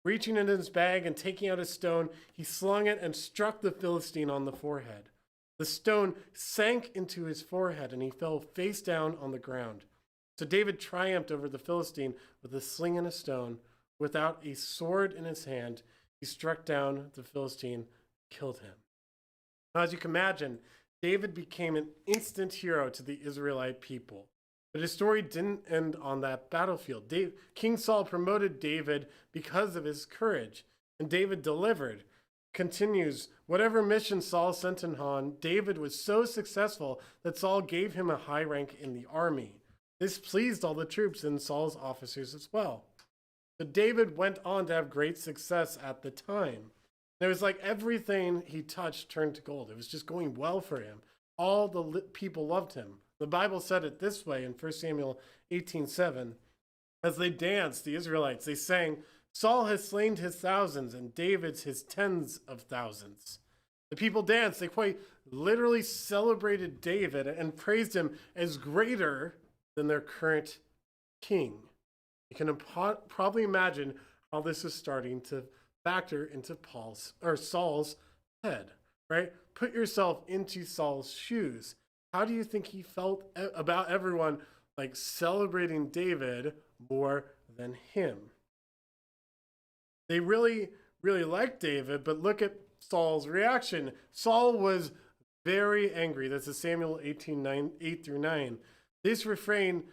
Reaching in his bag and taking out a stone, he slung it and struck the Philistine on the forehead. The stone sank into his forehead, and he fell face down on the ground. So David triumphed over the Philistine with a sling and a stone. Without a sword in his hand, he struck down the Philistine, killed him. Now, as you can imagine, David became an instant hero to the Israelite people. But his story didn't end on that battlefield. King Saul promoted David because of his courage, and David delivered. Continues, whatever mission Saul sent him on, David was so successful that Saul gave him a high rank in the army. This pleased all the troops and Saul's officers as well. But David went on to have great success at the time. It was like everything he touched turned to gold. It was just going well for him. All the people loved him. The Bible said it this way in 1 Samuel 18:7. As they danced, the Israelites, they sang, Saul has slain his thousands and David's his tens of thousands. The people danced. They quite literally celebrated David and praised him as greater than their current king. You can probably imagine how this is starting to factor into Saul's head, right? Put yourself into Saul's shoes. How do you think he felt about everyone like celebrating David more than him? They really, really liked David, but look at Saul's reaction. Saul was very angry. This is Samuel 18:8-9. This refrain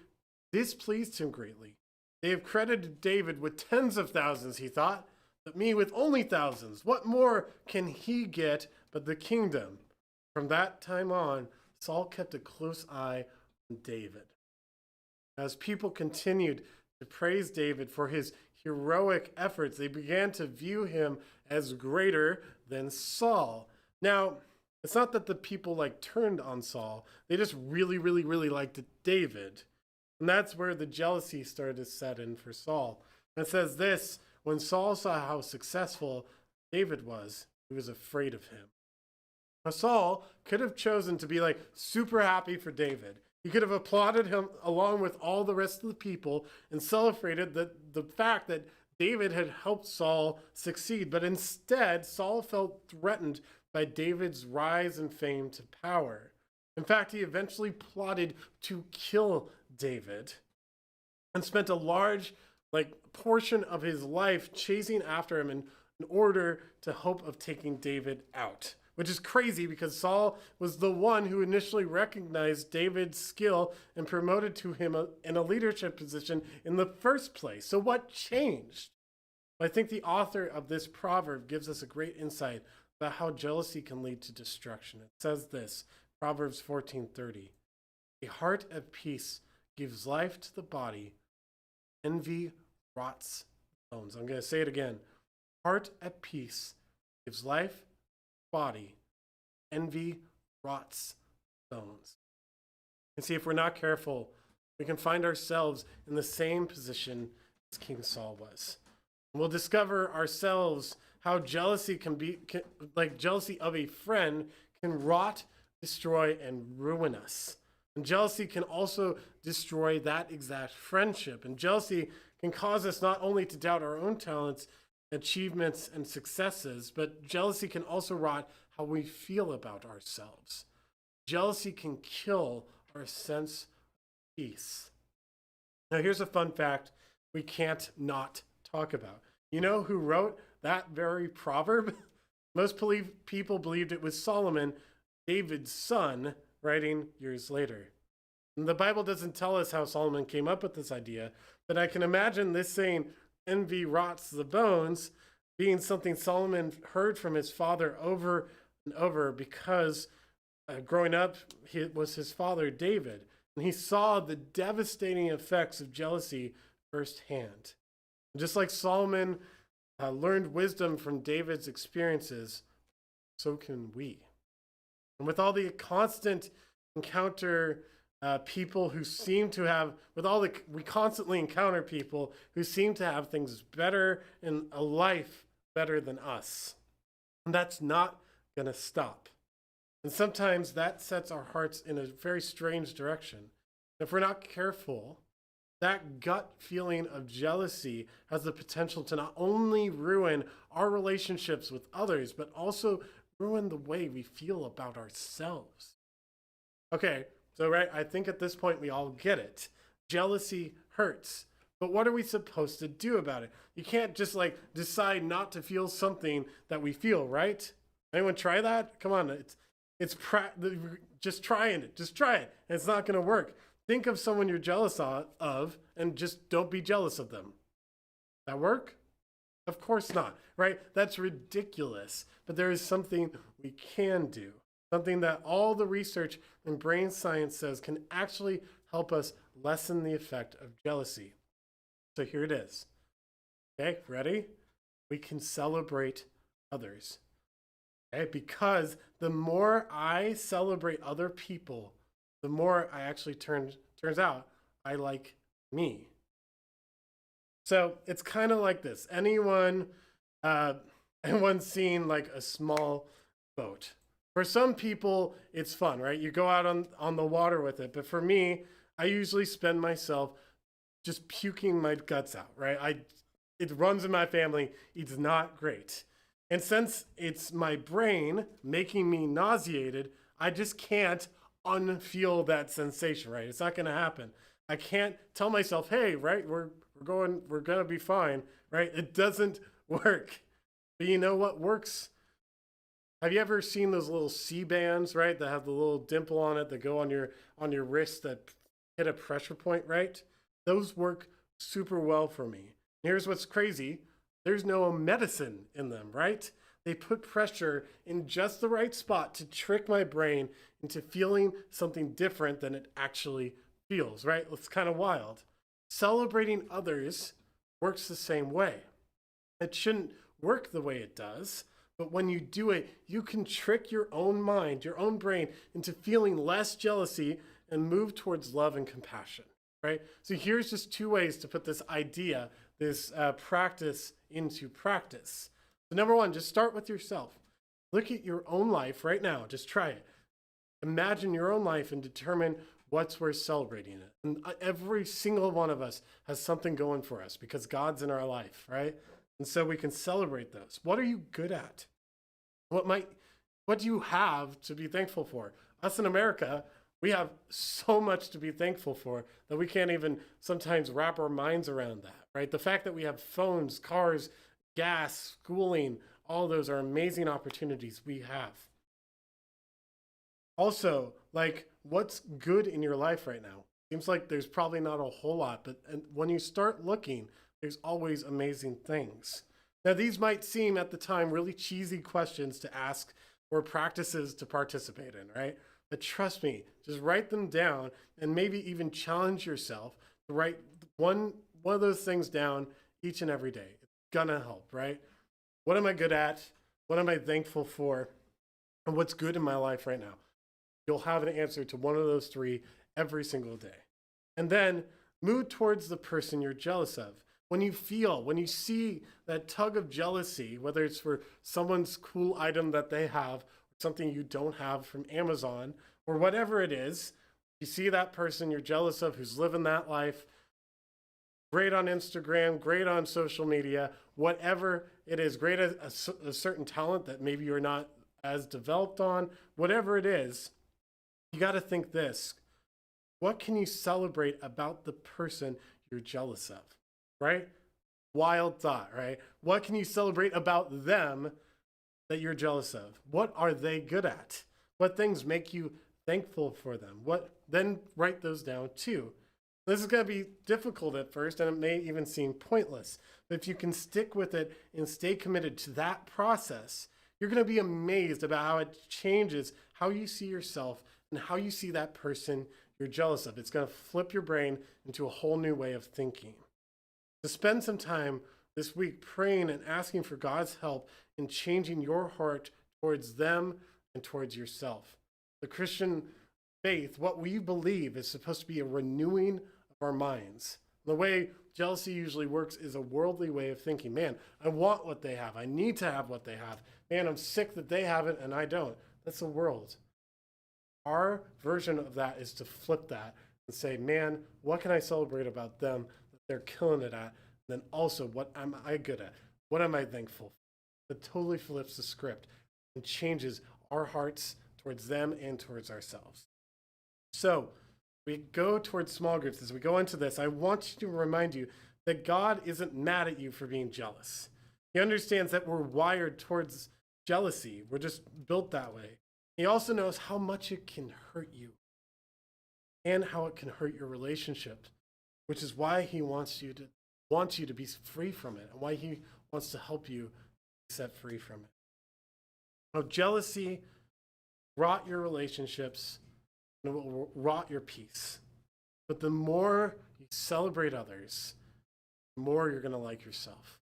displeased him greatly. They have credited David with tens of thousands, he thought, but me with only thousands. What more can he get but the kingdom? From that time on, Saul kept a close eye on David. As people continued to praise David for his heroic efforts, they began to view him as greater than Saul. Now, it's not that the people turned on Saul. They just really, really, really liked David. And that's where the jealousy started to set in for Saul. And it says this, when Saul saw how successful David was, he was afraid of him. Now, Saul could have chosen to be super happy for David. He could have applauded him along with all the rest of the people and celebrated the fact that David had helped Saul succeed. But instead, Saul felt threatened by David's rise and fame to power. In fact, he eventually plotted to kill David and spent a large portion of his life chasing after him in order to hope of taking David out. which is crazy because Saul was the one who initially recognized David's skill and promoted to him in a leadership position in the first place. So what changed? I think the author of this proverb gives us a great insight about how jealousy can lead to destruction. It says this, Proverbs 14:30. A heart at peace gives life to the body. Envy rots bones. I'm going to say it again. Heart at peace gives life, body. Envy rots bones. And see, if we're not careful, we can find ourselves in the same position as King Saul was. And we'll discover ourselves how jealousy like jealousy of a friend can rot, destroy, and ruin us. And jealousy can also destroy that exact friendship. And jealousy can cause us not only to doubt our own talents, achievements, and successes, but jealousy can also rot how we feel about ourselves. Jealousy can kill our sense of peace. Now, here's a fun fact we can't not talk about. You know who wrote that very proverb? Most people believed it was Solomon, David's son, writing years later. And the Bible doesn't tell us how Solomon came up with this idea, but I can imagine this saying, envy rots the bones, being something Solomon heard from his father over and over because growing up, it was his father, David, and he saw the devastating effects of jealousy firsthand. Just like Solomon learned wisdom from David's experiences, so can we. And with all the constant encounter people who seem to have, we constantly encounter people who seem to have things better in a life better than us. And that's not going to stop. And sometimes that sets our hearts in a very strange direction. If we're not careful, that gut feeling of jealousy has the potential to not only ruin our relationships with others, but also ruin the way we feel about ourselves. Okay, so I think at this point we all get it. Jealousy hurts. But what are we supposed to do about it? You can't just decide not to feel something that we feel, right? Anyone try that? Come on, just trying it. Just try it. It's not going to work. Think of someone you're jealous of and just don't be jealous of them. That work? Of course not, right? That's ridiculous. But there is something we can do. Something that all the research and brain science says can actually help us lessen the effect of jealousy. So here it is. Okay, ready? We can celebrate others. Okay, because the more I celebrate other people, the more I actually turns out I like me. So it's kind of like this. Anyone's seen like a small boat? For some people, it's fun, right? You go out on the water with it. But for me, I usually spend myself just puking my guts out, right? It runs in my family. It's not great. And since it's my brain making me nauseated, I just can't unfeel that sensation, right? It's not going to happen. I can't tell myself, hey, right, we're going to be fine, right? It doesn't work. But you know what works? Have you ever seen those little C-bands, right, that have the little dimple on it that go on your wrist that hit a pressure point, right? Those work super well for me. Here's what's crazy. There's no medicine in them, right? They put pressure in just the right spot to trick my brain into feeling something different than it actually feels, right? It's kind of wild. Celebrating others works the same way. It shouldn't work the way it does, but when you do it, you can trick your own mind, your own brain, into feeling less jealousy and move towards love and compassion, right? So here's just two ways to put this idea, this practice into practice. So number one, just start with yourself. Look at your own life right now. Just try it. Imagine your own life and determine what's worth celebrating. And every single one of us has something going for us because God's in our life, right? And so we can celebrate those. What are you good at? What do you have to be thankful for? Us in America, we have so much to be thankful for that we can't even sometimes wrap our minds around that, right? The fact that we have phones, cars, gas, schooling, all those are amazing opportunities we have. Also, like, what's good in your life right now? Seems like there's probably not a whole lot, but when you start looking, there's always amazing things. Now, these might seem at the time really cheesy questions to ask or practices to participate in, right? But trust me, just write them down and maybe even challenge yourself to write one of those things down each and every day. It's gonna help, right? What am I good at? What am I thankful for? And what's good in my life right now? You'll have an answer to one of those three every single day. And then move towards the person you're jealous of. When you see that tug of jealousy, whether it's for someone's cool item that they have, or something you don't have from Amazon, or whatever it is, you see that person you're jealous of who's living that life, great on Instagram, great on social media, whatever it is, great at a certain talent that maybe you're not as developed on, whatever it is, you got to think this. What can you celebrate about the person you're jealous of, right? Wild thought, right? What can you celebrate about them that you're jealous of? What are they good at? What things make you thankful for them? Then write those down too. This is going to be difficult at first, and it may even seem pointless. But if you can stick with it and stay committed to that process, you're going to be amazed about how it changes how you see yourself and how you see that person you're jealous of. It's going to flip your brain into a whole new way of thinking. So spend some time this week praying and asking for God's help in changing your heart towards them and towards yourself. The Christian faith, what we believe, is supposed to be a renewing of our minds. The way jealousy usually works is a worldly way of thinking. Man, I want what they have. I need to have what they have. Man, I'm sick that they have it and I don't. That's the world. Our version of that is to flip that and say, man, what can I celebrate about them that they're killing it at? And then also, what am I good at? What am I thankful for? It totally flips the script and changes our hearts towards them and towards ourselves. So we go towards small groups. As we go into this, I want to remind you that God isn't mad at you for being jealous. He understands that we're wired towards jealousy. We're just built that way. He also knows how much it can hurt you and how it can hurt your relationship, which is why he wants you to be free from it and why he wants to help you be set free from it. Now, jealousy rot your relationships and it will rot your peace. But the more you celebrate others, the more you're going to like yourself.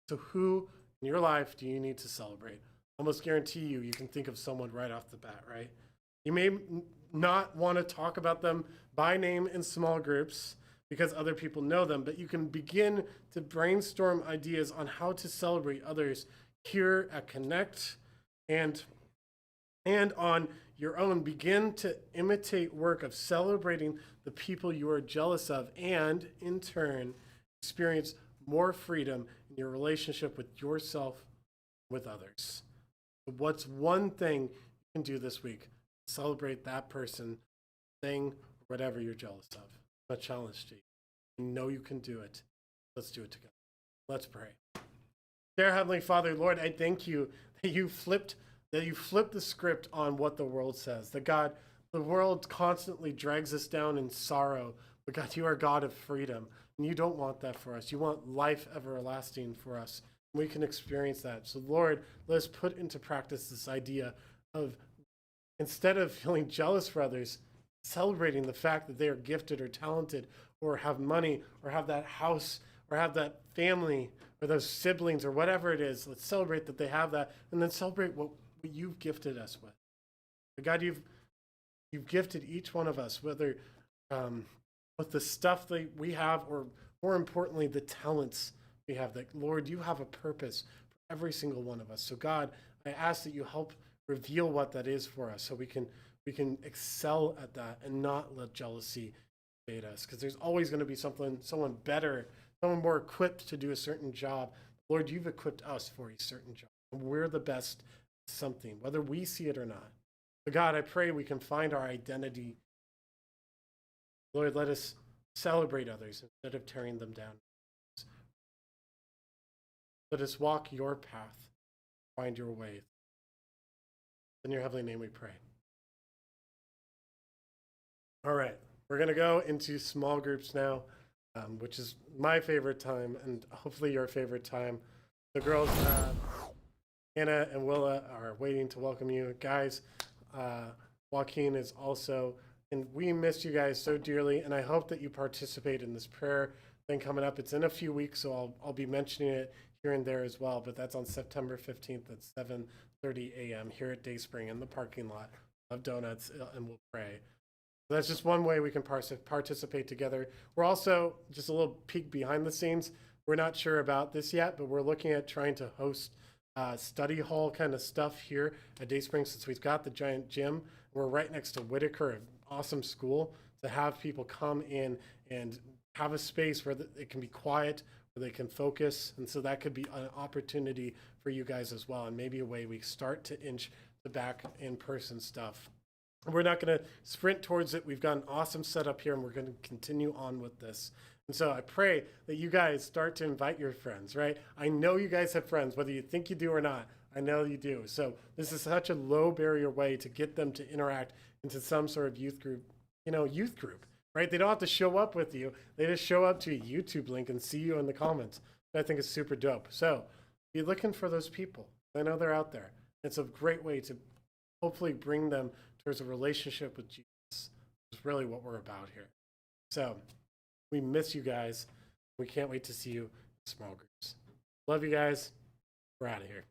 So who in your life do you need to celebrate? Almost guarantee you can think of someone right off the bat, right? You may not want to talk about them by name in small groups because other people know them, but you can begin to brainstorm ideas on how to celebrate others here at Connect and on your own. Begin to imitate work of celebrating the people you are jealous of and, in turn, experience more freedom in your relationship with yourself, with others. What's one thing you can do this week? Celebrate that person, thing, whatever you're jealous of. A challenge to you. You know you can do it. Let's do it together. Let's pray. Dear Heavenly Father, Lord, I thank you that you flipped the script on what the world says. That God, the world constantly drags us down in sorrow, but God, you are God of freedom, and you don't want that for us. You want life everlasting for us. We can experience that. So Lord, let us put into practice this idea of, instead of feeling jealous for others, celebrating the fact that they are gifted or talented or have money or have that house or have that family or those siblings or whatever it is. Let's celebrate that they have that, and then celebrate what you've gifted us with. God, you've gifted each one of us, whether with the stuff that we have or more importantly, the talents we have. That, Lord, you have a purpose for every single one of us. So God, I ask that you help reveal what that is for us so we can excel at that and not let jealousy invade us, because there's always going to be someone better, someone more equipped to do a certain job. Lord, you've equipped us for a certain job, and we're the best at something, whether we see it or not. But God, I pray we can find our identity. Lord, let us celebrate others instead of tearing them down. Let us walk your path, find your way. In your heavenly name we pray. All right, we're gonna go into small groups now, which is my favorite time, and hopefully your favorite time. The girls, Hannah and Willa, are waiting to welcome you, guys. Joaquin is also, and we miss you guys so dearly, and I hope that you participate in this prayer thing coming up. It's in a few weeks, so I'll be mentioning it here and there as well. But that's on September 15th at 7:30 a.m. here at Dayspring in the parking lot of Donuts, and we'll pray. That's just one way we can participate together. We're also, just a little peek behind the scenes, we're not sure about this yet, but we're looking at trying to host study hall kind of stuff here at Dayspring, since we've got the giant gym. We're right next to Whitaker, an awesome school, to have people come in and have a space where it can be quiet, where they can focus. And so that could be an opportunity for you guys as well, and maybe a way we start to inch the back in-person stuff. We're not going to sprint towards it. We've got an awesome setup here, and we're going to continue on with this. And so I pray that you guys start to invite your friends, right? I know you guys have friends, whether you think you do or not. I know you do. So this is such a low barrier way to get them to interact into some sort of youth group, right? They don't have to show up with you. They just show up to a YouTube link and see you in the comments. I think is super dope. So be looking for those people. I know they're out there. It's a great way to hopefully bring them towards a relationship with Jesus. Is really what we're about here. So we miss you guys. We can't wait to see you in small groups. Love you guys. We're out of here.